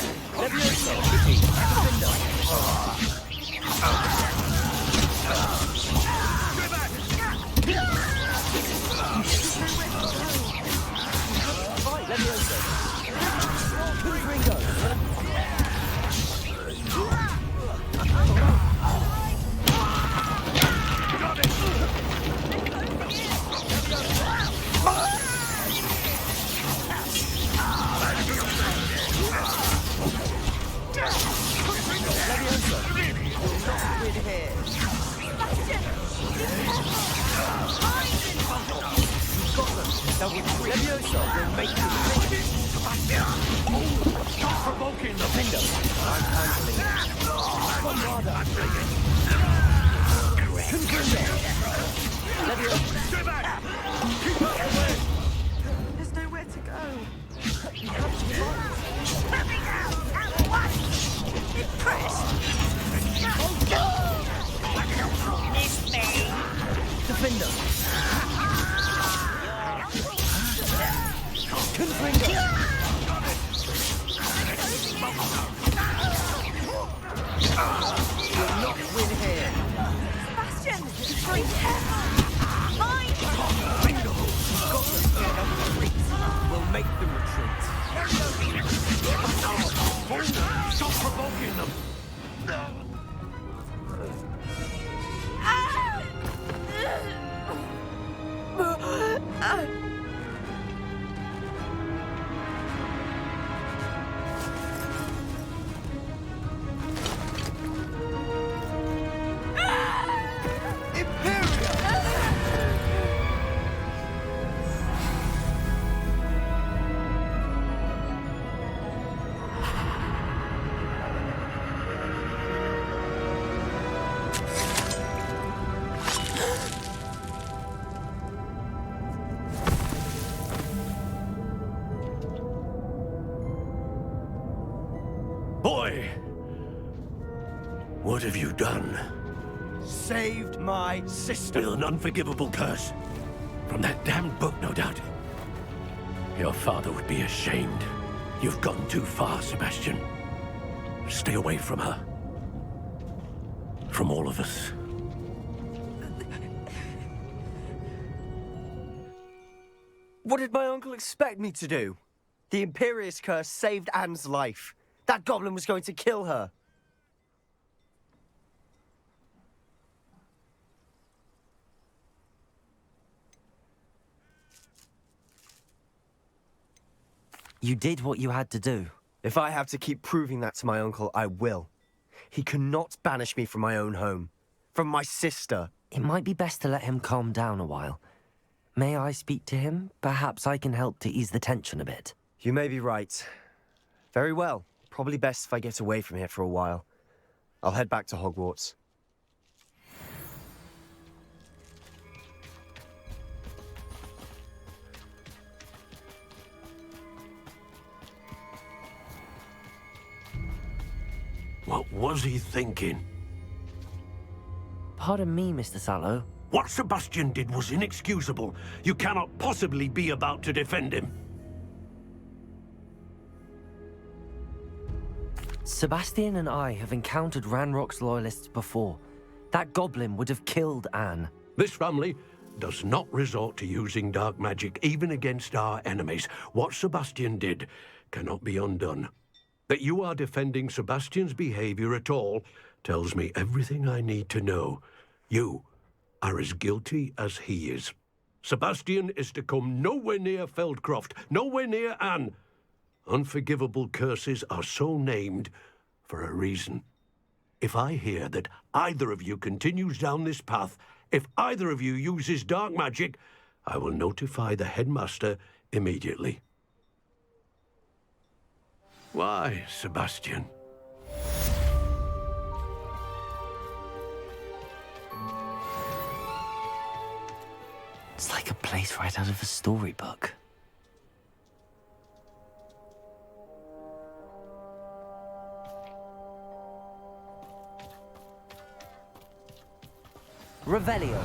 Leviosa will make you stop provoking the window. I'm handling it. Bombarda. Leviosa. Stay back! Keep out the way! There's nowhere to go. Impressed! Miss me! Defender! Confringo! You'll not win here! Sebastian! Free Mine! Bingo! We'll make them retreat. Stop provoking them! Boy! What have you done? Saved my sister. With an unforgivable curse. From that damned book, no doubt. Your father would be ashamed. You've gone too far, Sebastian. Stay away from her. From all of us. What did my uncle expect me to do? The Imperious curse saved Anne's life. That goblin was going to kill her. You did what you had to do. If I have to keep proving that to my uncle, I will. He cannot banish me from my own home. From my sister. It might be best to let him calm down a while. May I speak to him? Perhaps I can help to ease the tension a bit. You may be right. Very well. Probably best if I get away from here for a while. I'll head back to Hogwarts. What was he thinking? Pardon me, Mr. Sallow. What Sebastian did was inexcusable. You cannot possibly be about to defend him. Sebastian and I have encountered Ranrock's loyalists before. That goblin would have killed Anne. This family does not resort to using dark magic even against our enemies. What Sebastian did cannot be undone. That you are defending Sebastian's behavior at all tells me everything I need to know. You are as guilty as he is. Sebastian is to come nowhere near Feldcroft, nowhere near Anne. Unforgivable curses are so named for a reason. If I hear that either of you continues down this path, if either of you uses dark magic, I will notify the headmaster immediately. Why, Sebastian? It's like a place right out of a storybook. Revelio.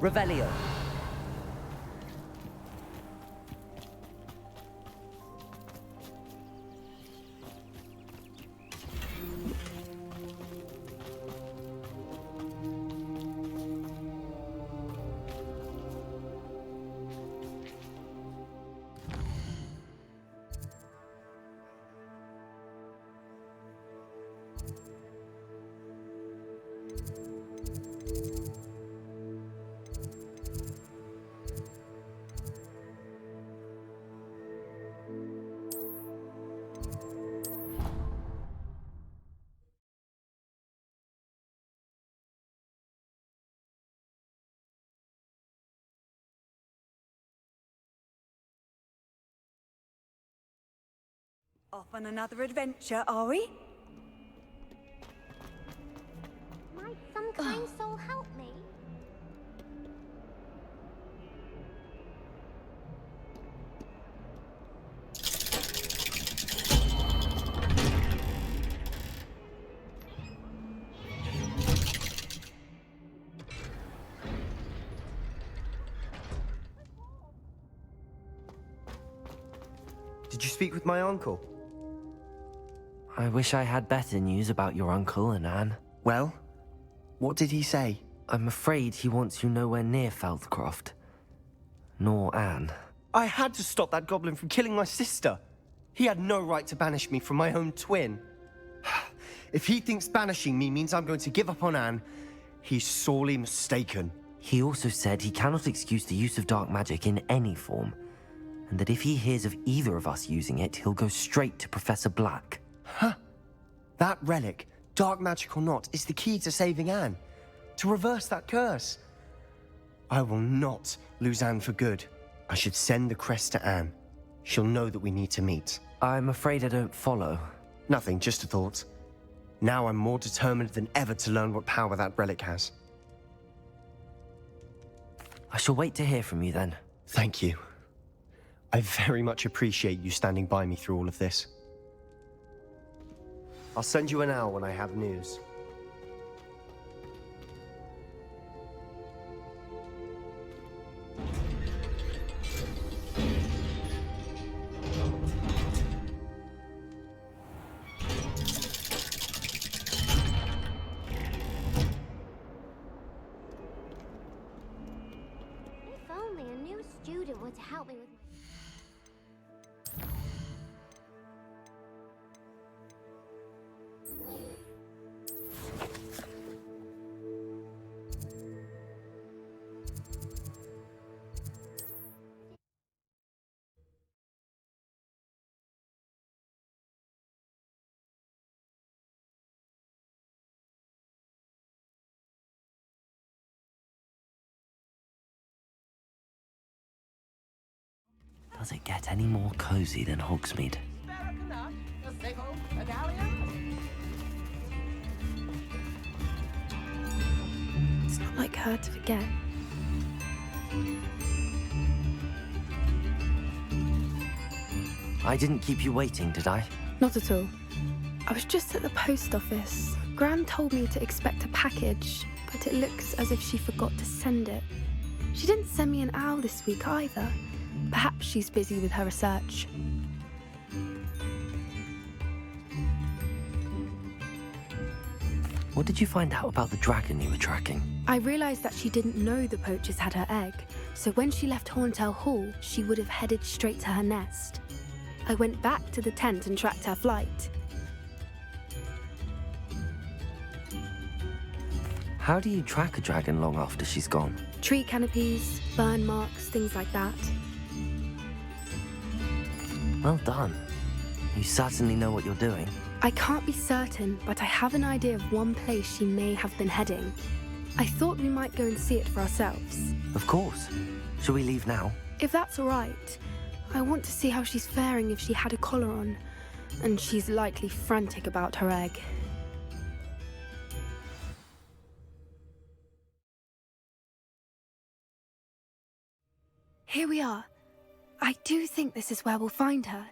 Revelio. Off on another adventure, are we? Might some kind soul help me? Did you speak with my uncle? I wish I had better news about your uncle and Anne. Well, what did he say? I'm afraid he wants you nowhere near Feldcroft. Nor Anne. I had to stop that goblin from killing my sister. He had no right to banish me from my own twin. If he thinks banishing me means I'm going to give up on Anne, he's sorely mistaken. He also said he cannot excuse the use of dark magic in any form, and that if he hears of either of us using it, he'll go straight to Professor Black. Huh? That relic, dark magic or not, is the key to saving Anne. To reverse that curse. I will not lose Anne for good. I should send the crest to Anne. She'll know that we need to meet. I'm afraid I don't follow. Nothing, just a thought. Now I'm more determined than ever to learn what power that relic has. I shall wait to hear from you then. Thank you. I very much appreciate you standing by me through all of this. I'll send you an owl when I have news. If only a new student were to help me with my... Does it get any more cozy than Hogsmeade? It's not like her to forget. I didn't keep you waiting, did I? Not at all. I was just at the post office. Gran told me to expect a package, but it looks as if she forgot to send it. She didn't send me an owl this week either. Perhaps she's busy with her research. What did you find out about the dragon you were tracking? I realised that she didn't know the poachers had her egg, so when she left Horntail Hall, she would have headed straight to her nest. I went back to the tent and tracked her flight. How do you track a dragon long after she's gone? Tree canopies, burn marks, things like that. Well done. You certainly know what you're doing. I can't be certain, but I have an idea of one place she may have been heading. I thought we might go and see it for ourselves. Of course. Shall we leave now? If that's all right. I want to see how she's faring if she had a collar on. And she's likely frantic about her egg. Here we are. I do think this is where we'll find her.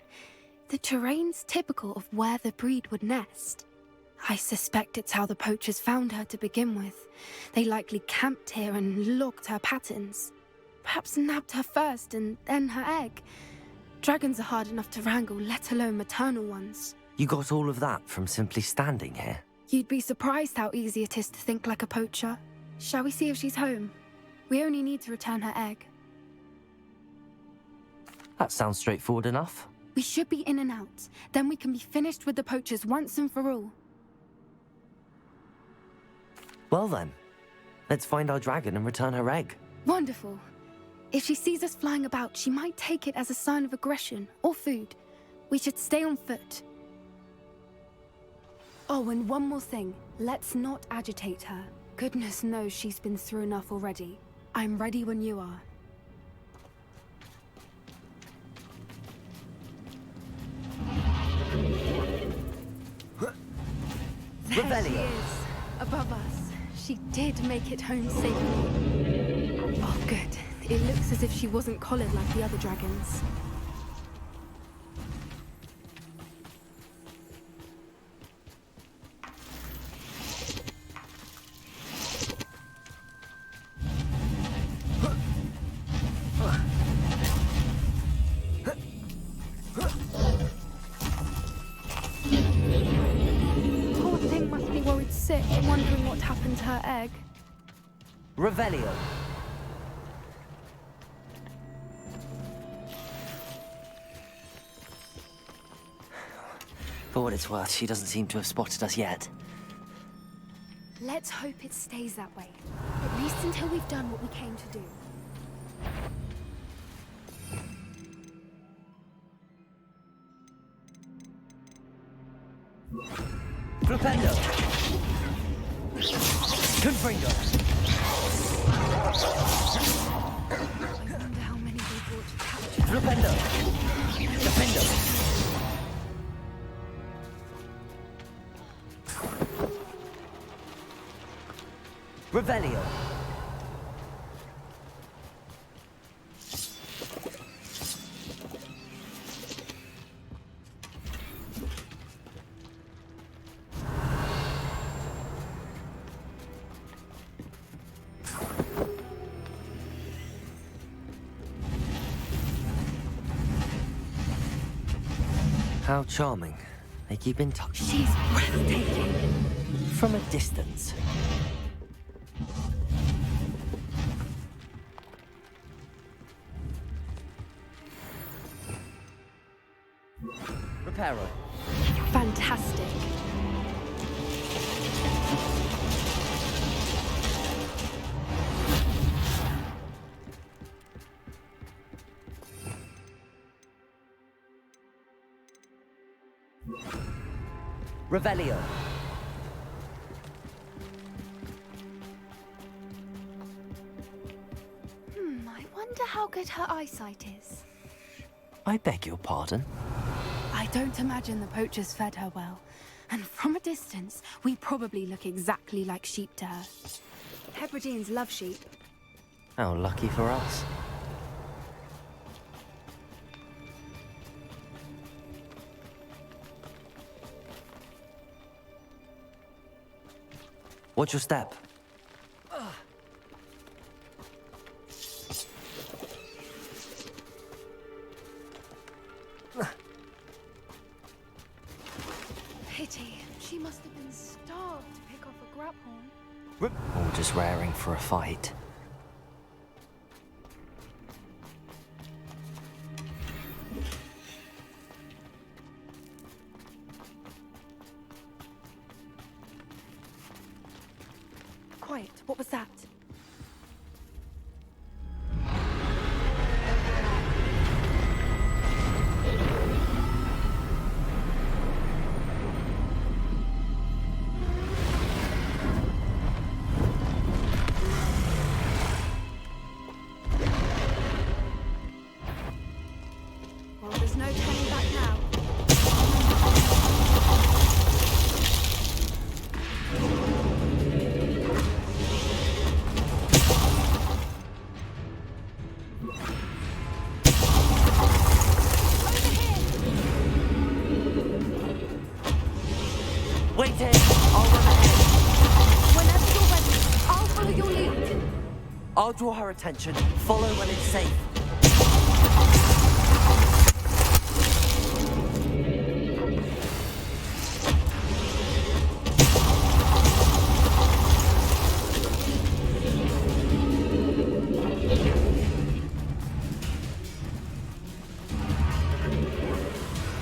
The terrain's typical of where the breed would nest. I suspect it's how the poachers found her to begin with. They likely camped here and logged her patterns. Perhaps nabbed her first and then her egg. Dragons are hard enough to wrangle, let alone maternal ones. You got all of that from simply standing here? You'd be surprised how easy it is to think like a poacher. Shall we see if she's home? We only need to return her egg. That sounds straightforward enough. We should be in and out. Then we can be finished with the poachers once and for all. Well then, let's find our dragon and return her egg. Wonderful. If she sees us flying about, she might take it as a sign of aggression or food. We should stay on foot. Oh, and one more thing. Let's not agitate her. Goodness knows she's been through enough already. I'm ready when you are. There she is, above us. She did make it home safely. Oh, good. It looks as if she wasn't collared like the other dragons. Poor thing must be worried sick, wondering what happened to her egg. Revelio. For what it's worth, she doesn't seem to have spotted us yet. Let's hope it stays that way. At least until we've done what we came to do. Flipendo! Confringo! I wonder how many they brought to capture. Flipendo! Defendo! Revelio! How charming. They keep in touch. She's breathtaking. From a distance. Reparo. Fantastic. Revelio. I wonder how good her eyesight is. I beg your pardon? I don't imagine the poachers fed her well. And from a distance, we probably look exactly like sheep to her. Hebrideans love sheep. How lucky for us. Watch your step. Pity. She must have been starved to pick off a grapehorn. Or just raring for a fight. Quiet. What was that? Well, there's no turning back now. Wait here! I'll run ahead. Whenever you're ready, I'll follow your lead. I'll draw her attention. Follow when it's safe.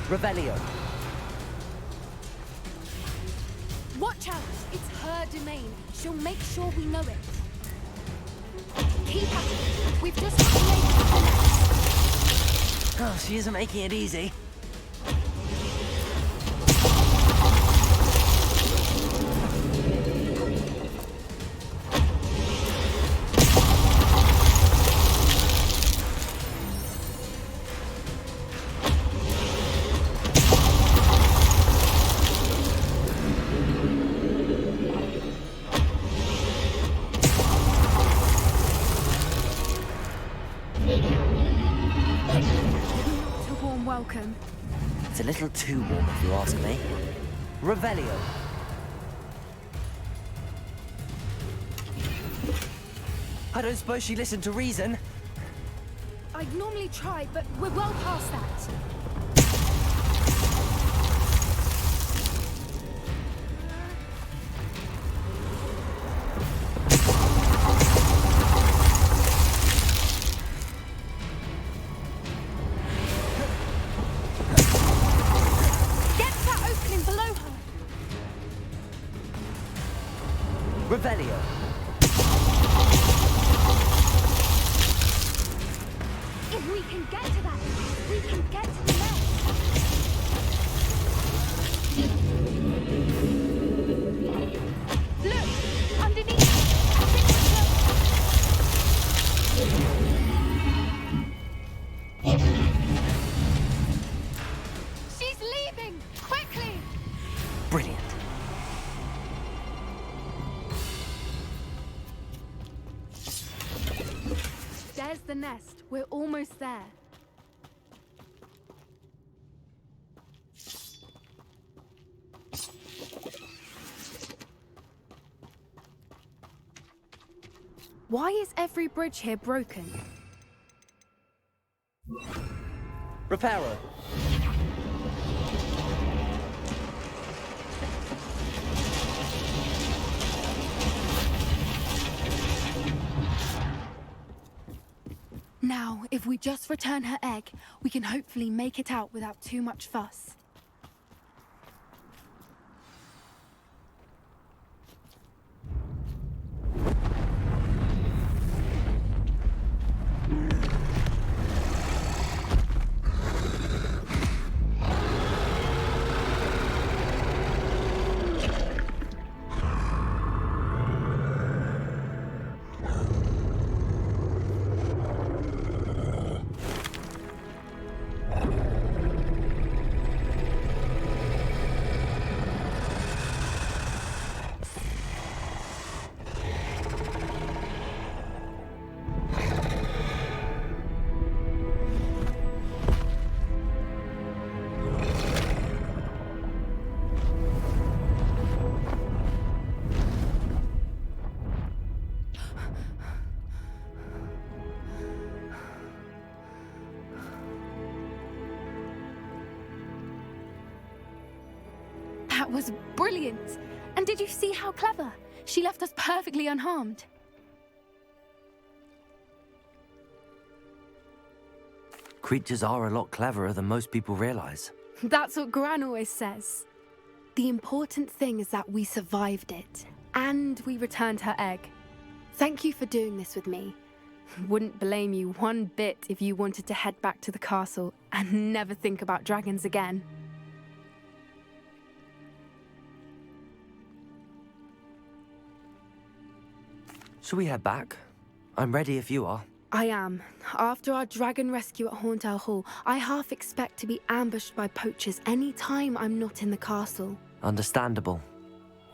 Revelio. Watch out! It's her domain. She'll make sure we know it. Keep at it. We've just got to make it to the next. Oh, she isn't making it easy. It's a little too warm if you ask me. Revelio. I don't suppose she listened to reason. I'd normally try, but we're well past that. Get to that opening below her. Revelio. If we can get to that, we can get to the nest. Look! Underneath! She's leaving! Quickly! Brilliant. There's the nest. We're almost there. Why is every bridge here broken? Reparo. Now, if we just return her egg, we can hopefully make it out without too much fuss. That was brilliant! And did you see how clever? She left us perfectly unharmed. Creatures are a lot cleverer than most people realize. That's what Gran always says. The important thing is that we survived it, and we returned her egg. Thank you for doing this with me. Wouldn't blame you one bit if you wanted to head back to the castle and never think about dragons again. Shall we head back? I'm ready if you are. I am. After our dragon rescue at Hauntow Hall, I half expect to be ambushed by poachers any time I'm not in the castle. Understandable.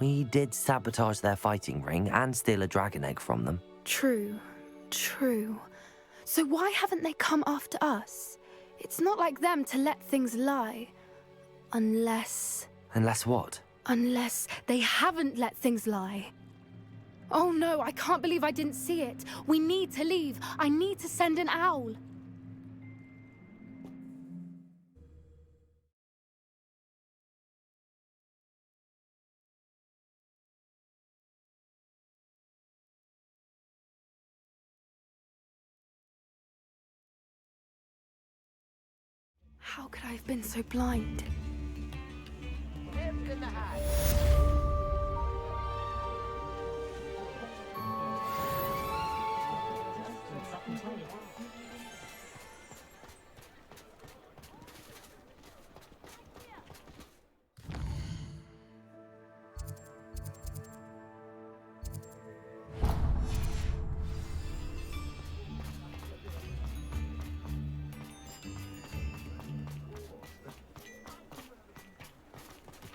We did sabotage their fighting ring and steal a dragon egg from them. True. So why haven't they come after us? It's not like them to let things lie. Unless what? Unless they haven't let things lie. Oh no, I can't believe I didn't see it. We need to leave. I need to send an owl. How could I have been so blind?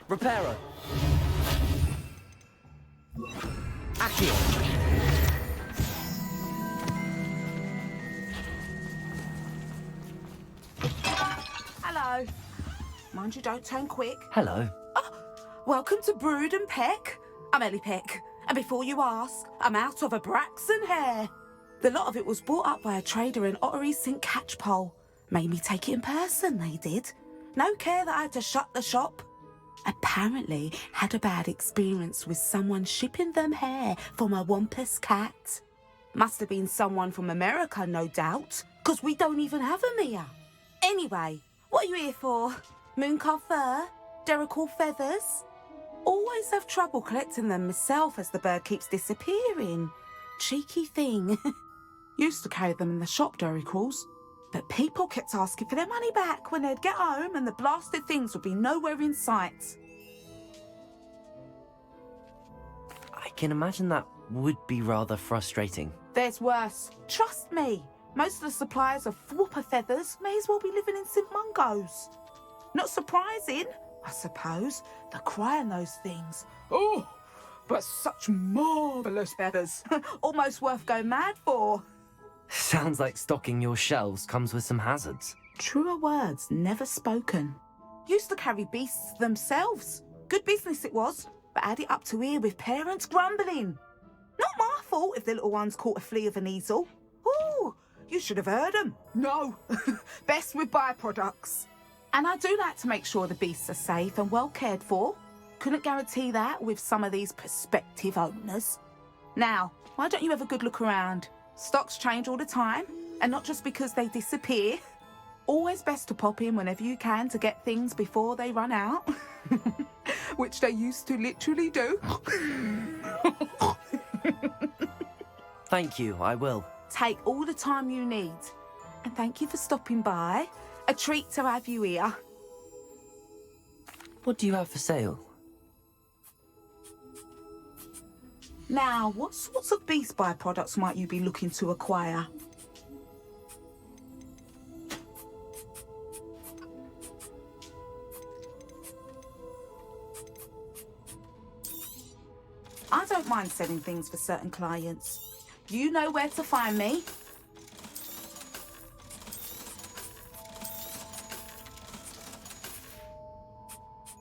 Reparo. Accio. Hello. My mind you don't turn quick. Hello. Welcome to Brood and Peck. I'm Ellie Peck, and before you ask, I'm out of a Braxton hair. The lot of it was bought up by a trader in Ottery St. Catchpole. Made me take it in person, they did. No care that I had to shut the shop. Apparently had a bad experience with someone shipping them hair from a Wampus cat. Must have been someone from America, no doubt, because we don't even have them here. Anyway, what are you here for? Mooncar fur? Derrickle feathers? Always have trouble collecting them myself as the bird keeps disappearing. Cheeky thing. Used to carry them in the shop, Derrickles. But people kept asking for their money back when they'd get home and the blasted things would be nowhere in sight. I can imagine that would be rather frustrating. There's worse. Trust me. Most of the suppliers of whooper feathers may as well be living in St. Mungo's. Not surprising, I suppose, the cry on those things. Oh, but such marvellous feathers. Almost worth going mad for. Sounds like stocking your shelves comes with some hazards. Truer words never spoken. Used to carry beasts themselves. Good business it was, but had it up to here with parents grumbling. Not my fault if the little ones caught a flea of an easel. Ooh, you should have heard them. No, best with byproducts. And I do like to make sure the beasts are safe and well cared for. Couldn't guarantee that with some of these prospective owners. Now, why don't you have a good look around? Stocks change all the time, and not just because they disappear. Always best to pop in whenever you can to get things before they run out. Which they used to literally do. Thank you, I will. Take all the time you need. And thank you for stopping by. A treat to have you here. What do you have for sale? Now, what sorts of beast byproducts might you be looking to acquire? I don't mind selling things for certain clients. You know where to find me.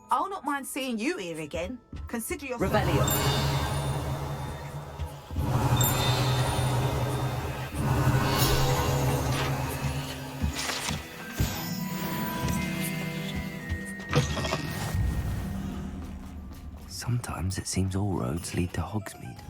I'll not mind seeing you here again. Consider yourself... Revelio. Sometimes it seems all roads lead to Hogsmeade.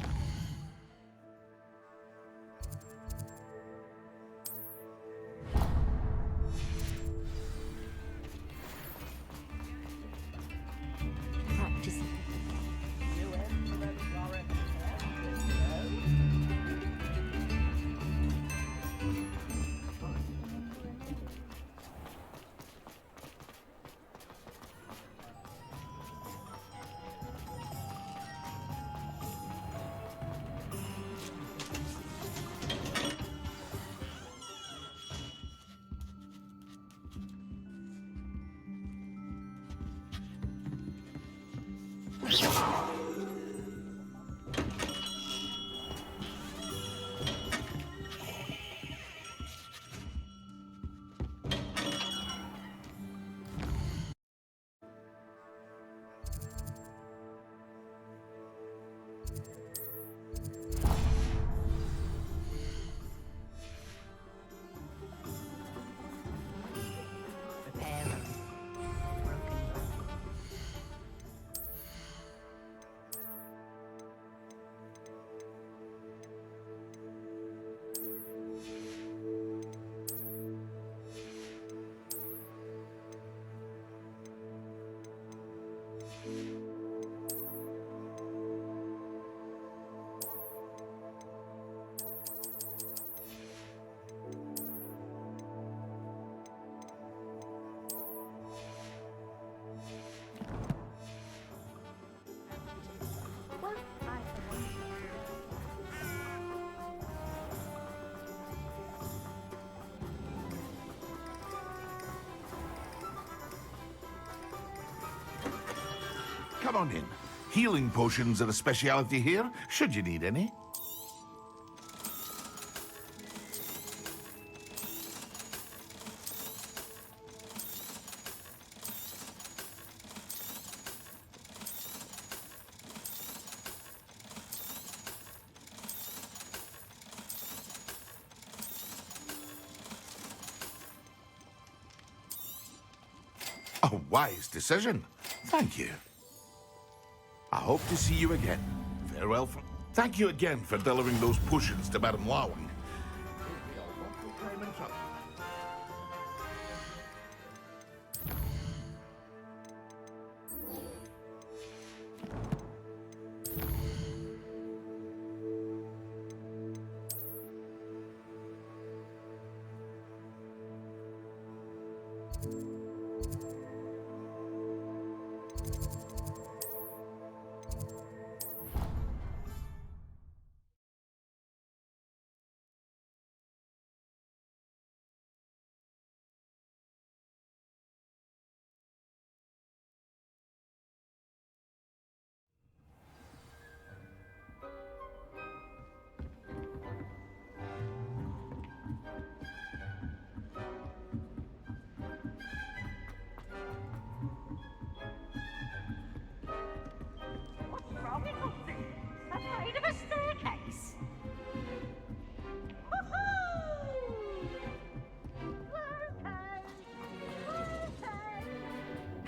Come on in. Healing potions are a speciality here, should you need any. A wise decision. Thank you. I hope to see you again. Farewell. Thank you again for delivering those potions to Madame Lawing.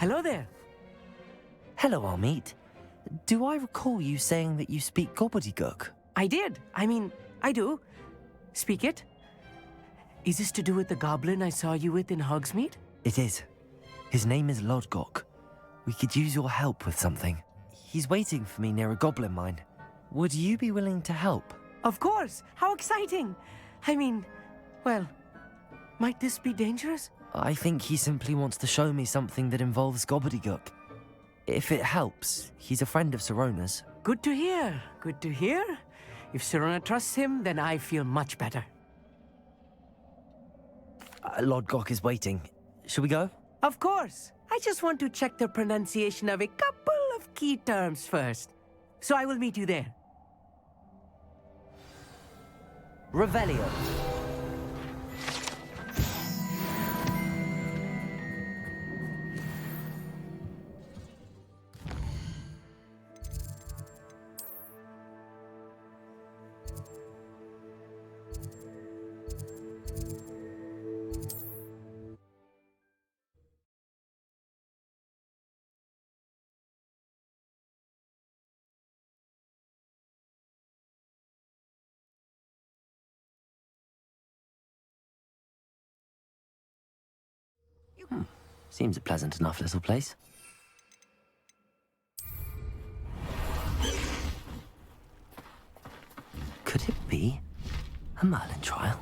Hello there. Hello, Armeet. Do I recall you saying that you speak gobbledygook? I did. I do. Speak it. Is this to do with the goblin I saw you with in Hogsmeade? It is. His name is Lodgok. We could use your help with something. He's waiting for me near a goblin mine. Would you be willing to help? Of course. How exciting. Well, might this be dangerous? I think he simply wants to show me something that involves gobbledygook. If it helps, he's a friend of Sirona's. Good to hear. Good to hear. If Sirona trusts him, then I feel much better. Lodgok is waiting. Shall we go? Of course. I just want to check the pronunciation of a couple of key terms first. So I will meet you there. Revelio. Seems a pleasant enough little place. Could it be a Merlin trial?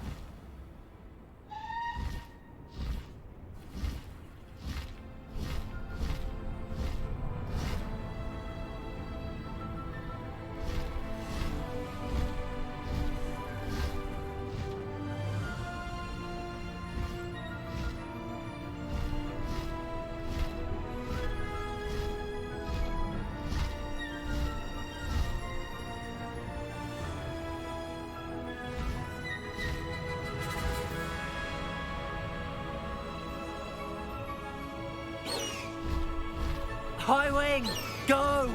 High wing, go!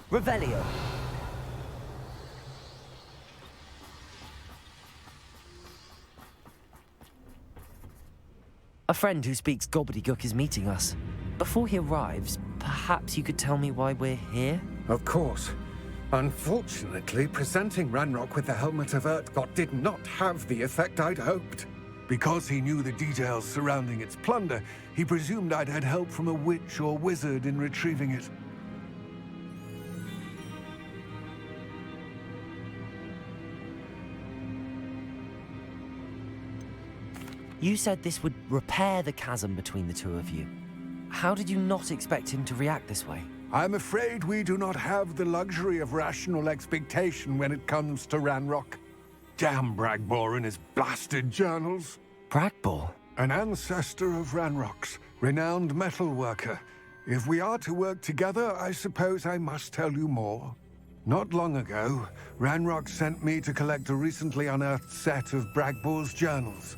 Revelio. A friend who speaks gobbledygook is meeting us. Before he arrives, perhaps you could tell me why we're here? Of course. Unfortunately, presenting Ranrock with the Helmet of Urtkot did not have the effect I'd hoped. Because he knew the details surrounding its plunder, he presumed I'd had help from a witch or wizard in retrieving it. You said this would repair the chasm between the two of you. How did you not expect him to react this way? I'm afraid we do not have the luxury of rational expectation when it comes to Ranrock. Damn Bragbor and his blasted journals. Bragbor? An ancestor of Ranrock's, renowned metalworker. If we are to work together, I suppose I must tell you more. Not long ago, Ranrock sent me to collect a recently unearthed set of Bragbor's journals.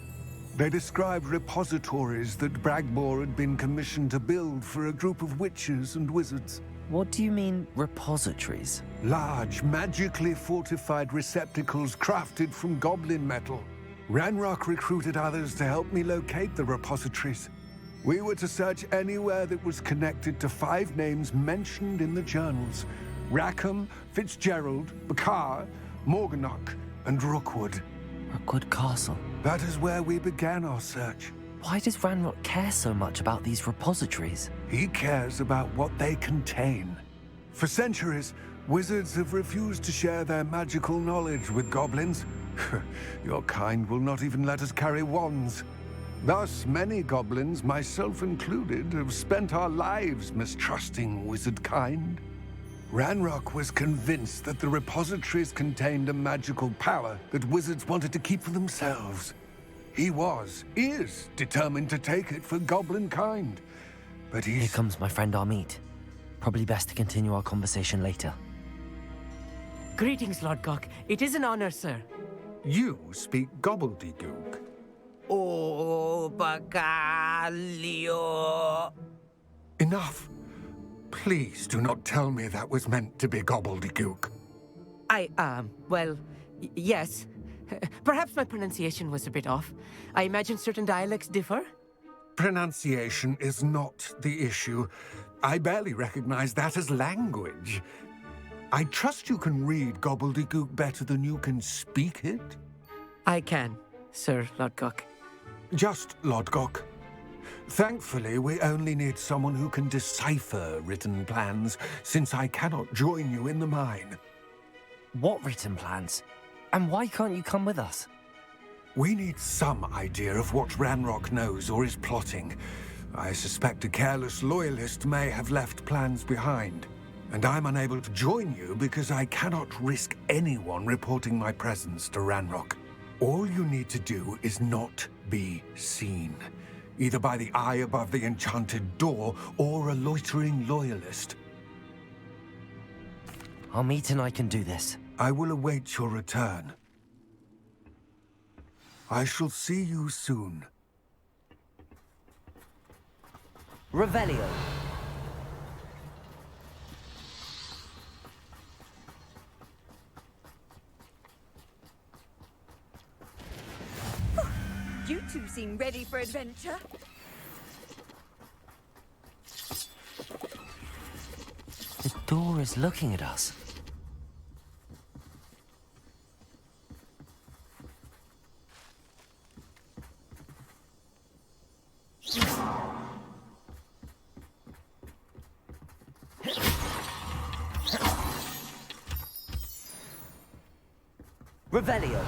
They described repositories that Bragbor had been commissioned to build for a group of witches and wizards. What do you mean? Repositories. Large, magically fortified receptacles crafted from goblin metal. Ranrock recruited others to help me locate the repositories. We were to search anywhere that was connected to 5 names mentioned in the journals: Rackham, Fitzgerald, Bakar, Morganach, and Rookwood. Rookwood Castle. That is where we began our search. Why does Ranrock care so much about these repositories? He cares about what they contain. For centuries, wizards have refused to share their magical knowledge with goblins. Your kind will not even let us carry wands. Thus, many goblins, myself included, have spent our lives mistrusting wizard kind. Ranrock was convinced that the repositories contained a magical power that wizards wanted to keep for themselves. He is determined to take it for goblin kind. But Here comes my friend Amit. Probably best to continue our conversation later. Greetings, Lord Gok. It is an honor, sir. You speak gobbledygook. Oh, Bacalio. Enough. Please do not tell me that was meant to be gobbledygook. Well, yes. Perhaps my pronunciation was a bit off. I imagine certain dialects differ? Pronunciation is not the issue. I barely recognize that as language. I trust you can read gobbledygook better than you can speak it? I can, Sir Lodgok. Just Lodgok. Thankfully, we only need someone who can decipher written plans, since I cannot join you in the mine. What written plans? And why can't you come with us? We need some idea of what Ranrock knows or is plotting. I suspect a careless loyalist may have left plans behind. And I'm unable to join you because I cannot risk anyone reporting my presence to Ranrock. All you need to do is not be seen, either by the eye above the enchanted door or a loitering loyalist. Amit and I can do this. I will await your return. I shall see you soon. Revelio. You two seem ready for adventure. The door is looking at us. Revelio.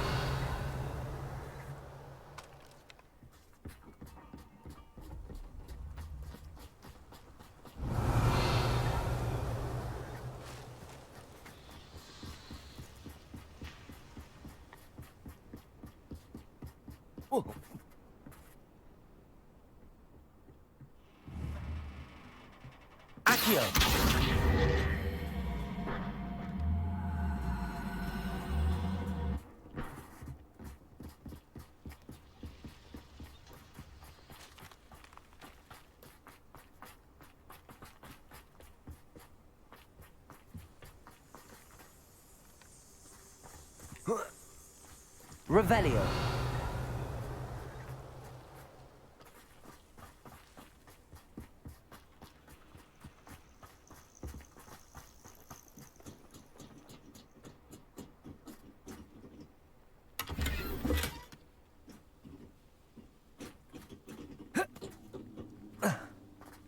Accio. Revelio.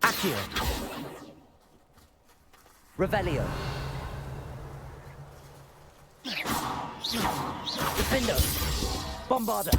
Accio. Revelio. Defendo. Bombarda.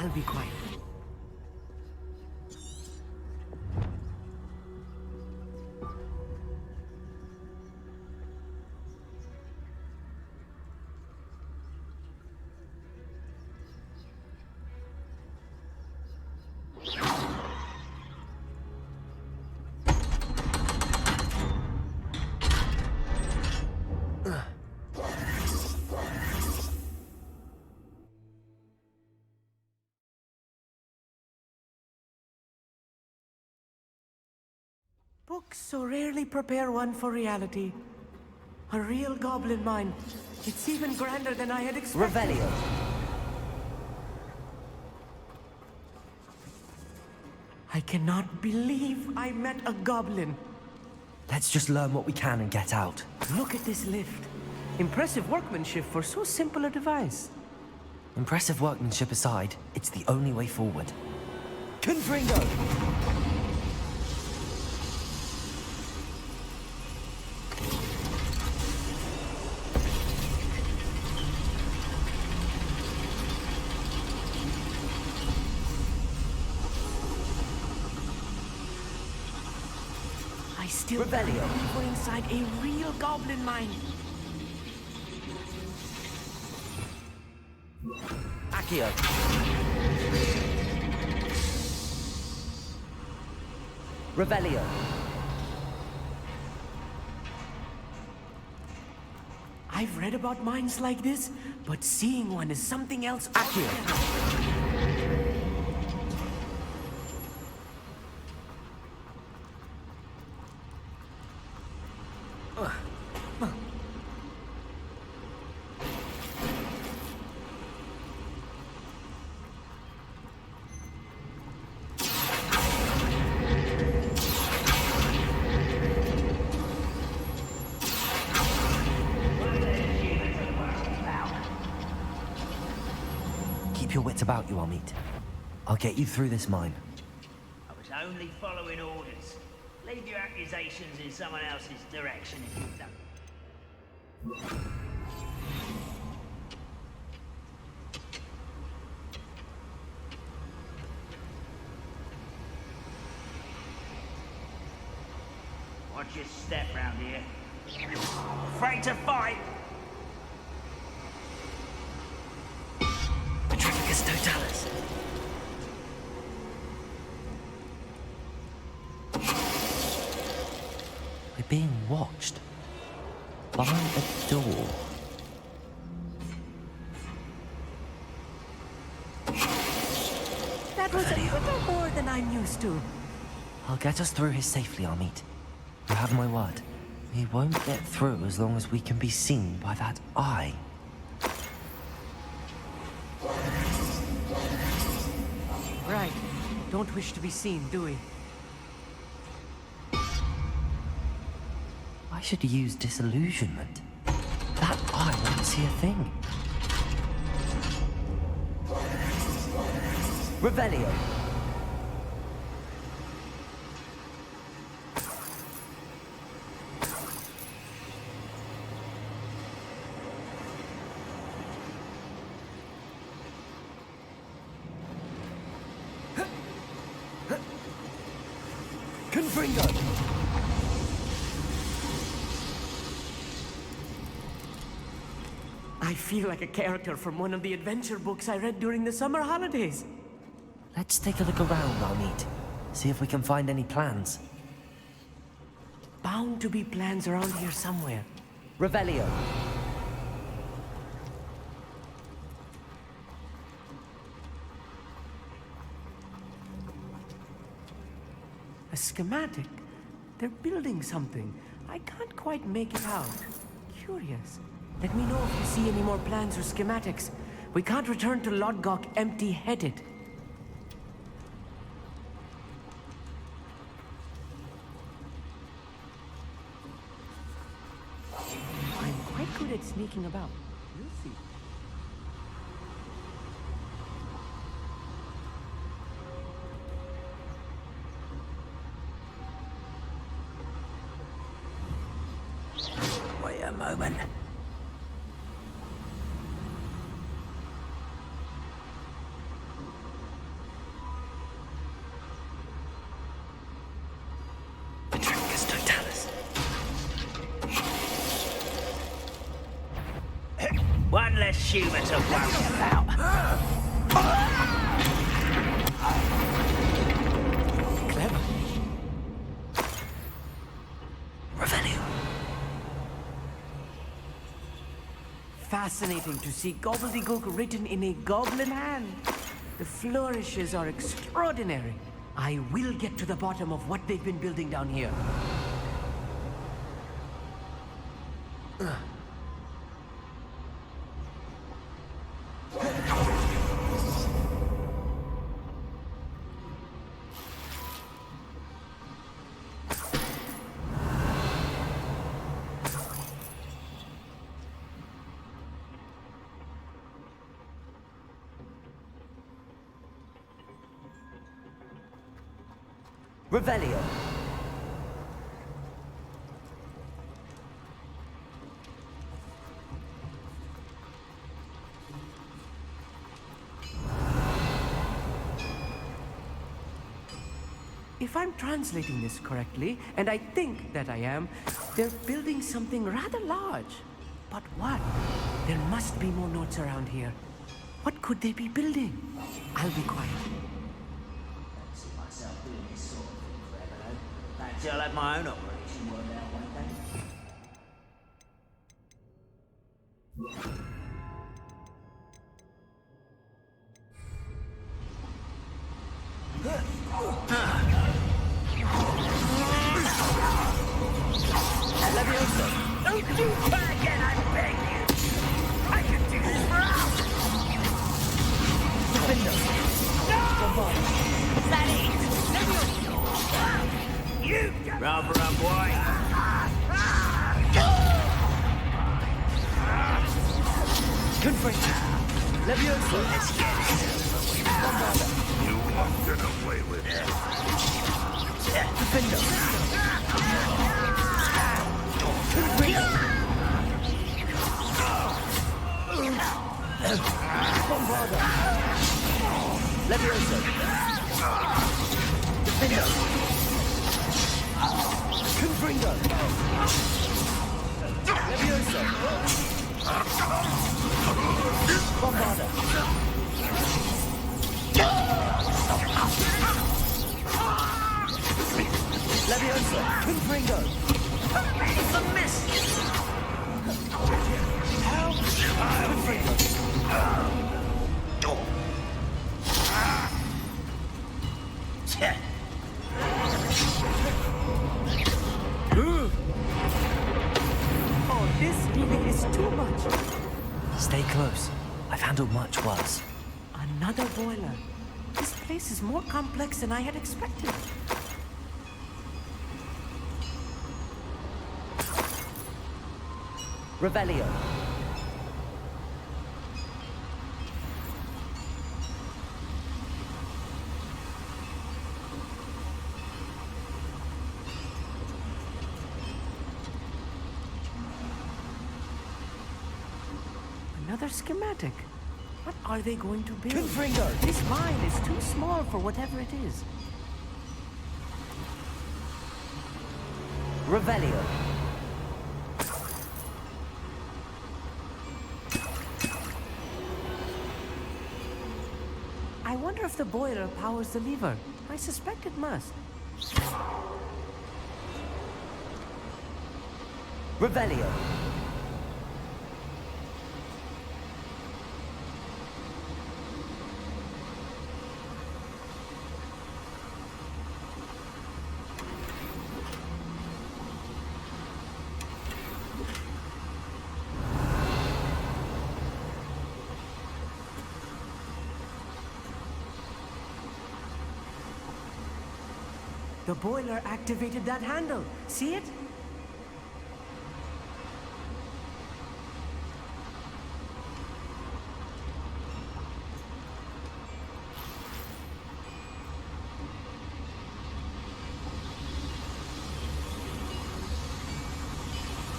I'll be quiet. Books so rarely prepare one for reality. A real goblin mind. It's even grander than I had expected. Revelio. I cannot believe I met a goblin. Let's just learn what we can and get out. Look at this lift. Impressive workmanship for so simple a device. Impressive workmanship aside, it's the only way forward. Confringo! I still Revelio. believe we're inside a real goblin mine. Accio. Revelio. I've read about mines like this, but seeing one is something else. Accio. Keep your wits about you, Amit. I'll get you through this mine. I was only following orders. Leave your accusations in someone else's direction if you don't. Watch your step round here. Afraid to fight? Petrificus totalis. We're being watched. By a door. That was a little more than I'm used to. I'll get us through here safely, Amit. You have my word. We won't get through as long as we can be seen by that eye. Right. Don't wish to be seen, do we? I should use disillusionment. That eye won't see a thing. Revelio. Confringo. I feel like a character from one of the adventure books I read during the summer holidays. Let's take a look around, Amit. See if we can find any plans. Bound to be plans around here somewhere. Revelio. A schematic. They're building something. I can't quite make it out. Curious. Let me know if you see any more plans or schematics. We can't return to Lodgok empty-headed. I'm quite good at sneaking about. You'll see. Wait a moment. and less humour to worry about. Clever. Revelio. Fascinating to see gobbledygook written in a goblin hand. The flourishes are extraordinary. I will get to the bottom of what they've been building down here. Revelio. If I'm translating this correctly, and I think that I am, they're building something rather large. But what? There must be more notes around here. What could they be building? I'll be quiet. Don't see myself doing this sort of thing forever, though. Perhaps I'll have my own operation worked out one day. Don't do that again, I beg you! I can do this for hours! No! Is that it? You rather unwise. Confront. Levioso. Let's get it. You won't get away with it. Defender. Bombarda. Levioso. Defender. Confringo. Levioso. Bombarda. Levioso. Confringo. It's a miss! Help! Confringo. Oh, this really is too much. Stay close. I've handled much worse. Another boiler. This place is more complex than I had expected. Revelio. Another schematic. What are they going to build? Confringo. This mine is too small for whatever it is. Revelio. I wonder if the boiler powers the lever. I suspect it must. Revelio. The boiler activated that handle. See it?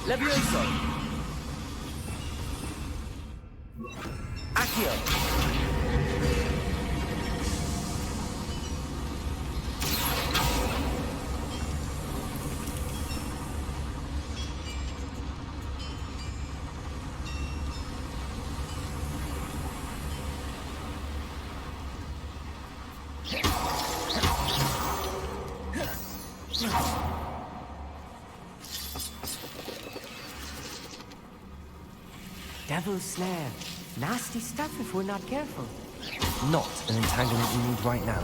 Levioso. Accio. devil's snare. Nasty stuff if we're not careful. Not an entanglement we need right now.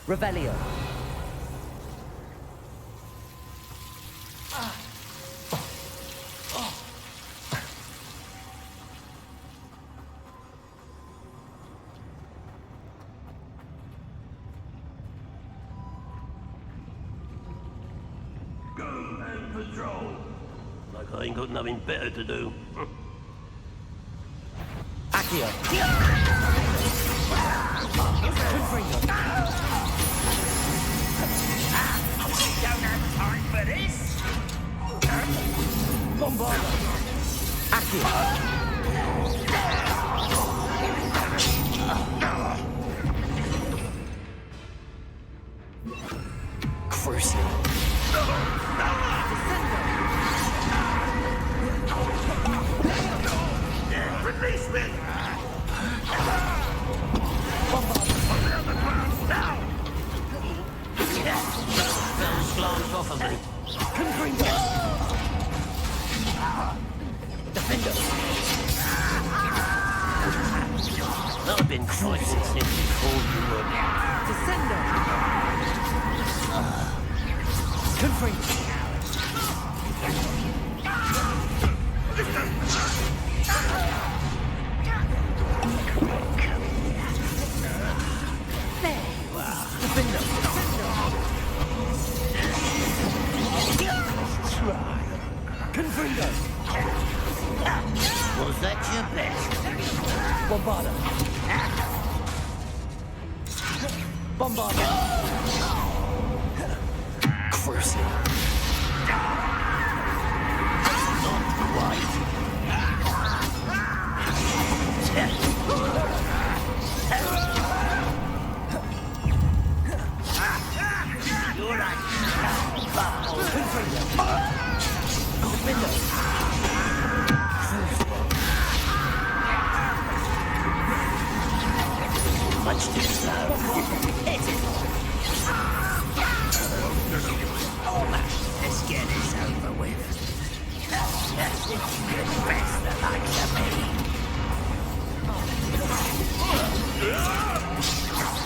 Revelio. Go and patrol. Like I ain't got nothing better to do. Accio. Don't have time for this. Bombardo. Accio. Release me! Spell's closed off of me. Defender. I've been crisis since before you were. Descendo. Confringo. Confringo. Was that your best? Bombarda. Bombarda. Cruising. Not quite. You're right. Much too slow. Hit it. Let's get this over with. That's it. You're the best that likes of me.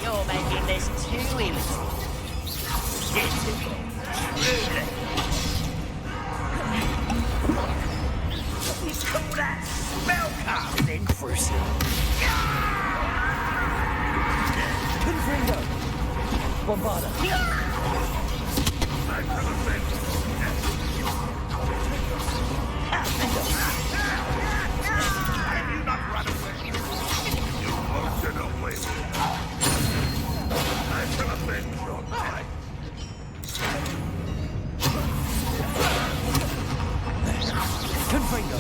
You're making this too easy. Difficult. Really. You call that spell casting? Cruising. Confringo. Bombarda. Have you not run away? You motion away. I shall avenge your death. Confringo.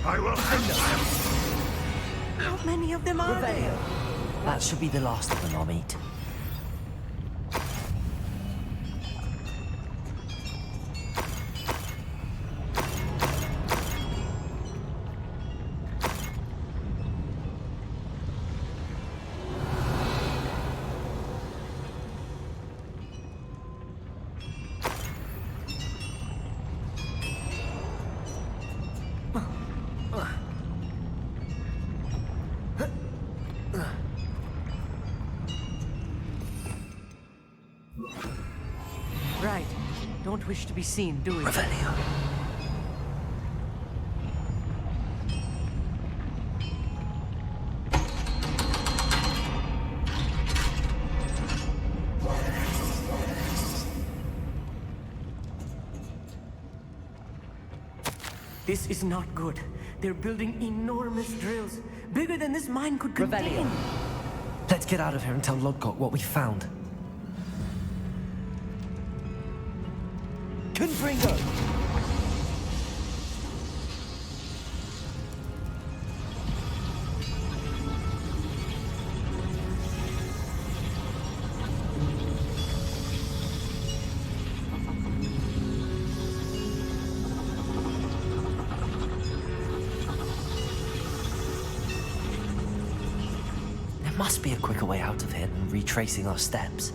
I will end them. How many of them are there? That should be the last of them I'll meet. Right. Don't wish to be seen, do we? Revelio. This is not good. They're building enormous drills, bigger than this mine could contain. Let's get out of here and tell Lodgok what we found. Confringo! must be a quicker way out of here than retracing our steps.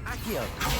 Accio!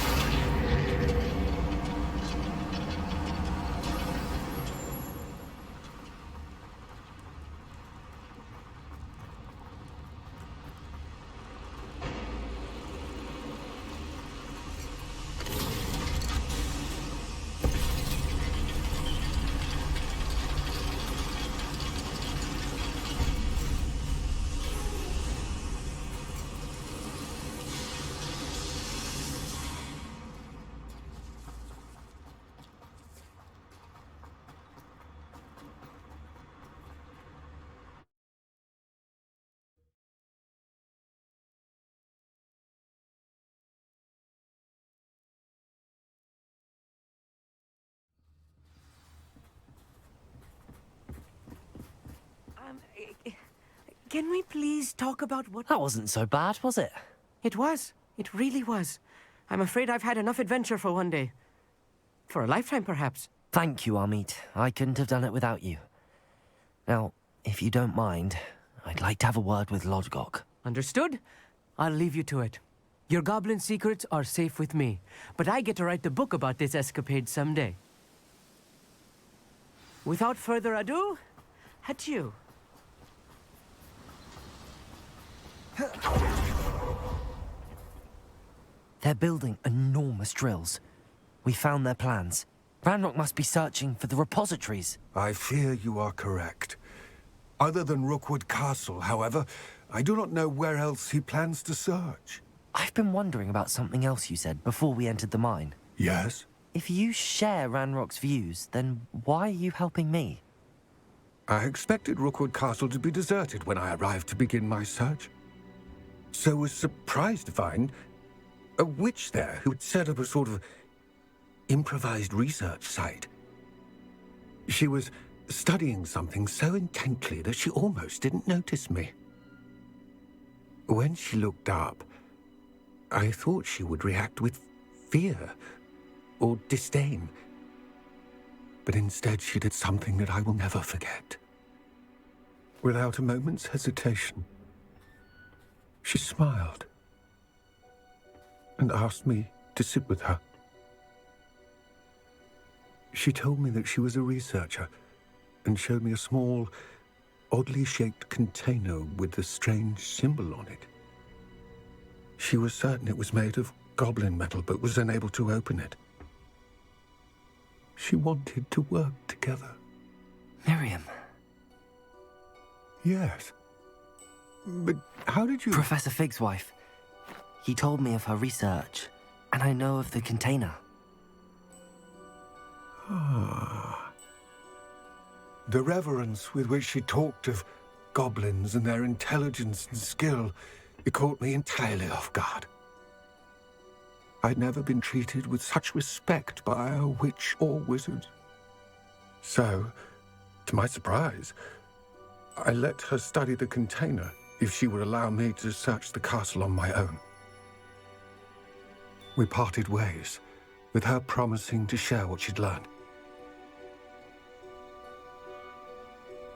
Can we please talk about what... That wasn't so bad, was it? It was. It really was. I'm afraid I've had enough adventure for one day. For a lifetime, perhaps. Thank you, Amit. I couldn't have done it without you. Now, if you don't mind, I'd like to have a word with Lodgok. Understood? I'll leave you to it. Your goblin secrets are safe with me, but I get to write the book about this escapade someday. Without further ado, adieu. They're building enormous drills. We found their plans. Ranrock must be searching for the repositories. I fear you are correct. Other than Rookwood Castle, however, I do not know where else he plans to search. I've been wondering about something else you said before we entered the mine. Yes? If you share Ranrock's views, then why are you helping me? I expected Rookwood Castle to be deserted when I arrived to begin my search. So was surprised to find a witch there who had set up a sort of improvised research site. She was studying something so intently that she almost didn't notice me. When she looked up, I thought she would react with fear or disdain. But instead she did something that I will never forget. Without a moment's hesitation, she smiled and asked me to sit with her. She told me that she was a researcher and showed me a small, oddly shaped container with a strange symbol on it. She was certain it was made of goblin metal, but was unable to open it. She wanted to work together. Miriam. Yes. But how did you... Professor Fig's wife. He told me of her research, and I know of the container. Ah. The reverence with which she talked of goblins and their intelligence and skill, it caught me entirely off guard. I'd never been treated with such respect by a witch or wizard. So, to my surprise, I let her study the container if she would allow me to search the castle on my own. We parted ways, with her promising to share what she'd learned.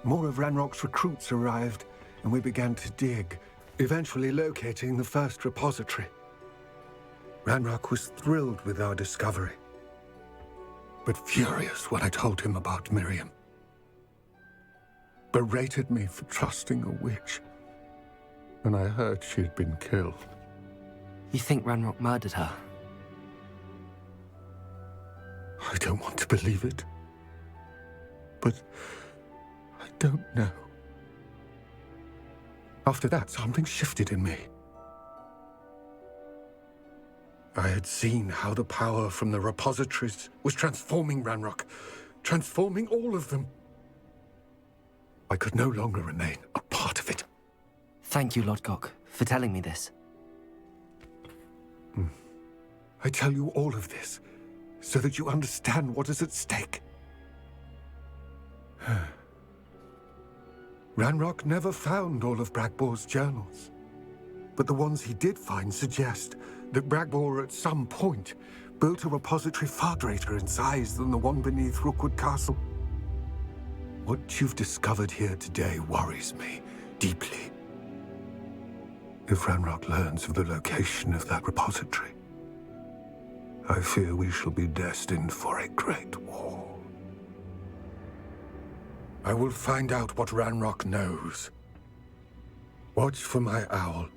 more of Ranrock's recruits arrived, and we began to dig, eventually locating the first repository. Ranrock was thrilled with our discovery, but furious when I told him about Miriam. Berated me for trusting a witch when I heard she had been killed. You think Ranrock murdered her? I don't want to believe it, but I don't know. After that, something shifted in me. I had seen how the power from the repositories was transforming Ranrock, transforming all of them. I could no longer remain a part of it. Thank you, Lodgok, for telling me this. I tell you all of this so that you understand what is at stake. Ranrock never found all of Bragbor's journals, but the ones he did find suggest that Bragbor at some point built a repository far greater in size than the one beneath Rookwood Castle. What you've discovered here today worries me deeply. If Ranrock learns of the location of that repository, I fear we shall be destined for a great war. I will find out what Ranrock knows. Watch for my owl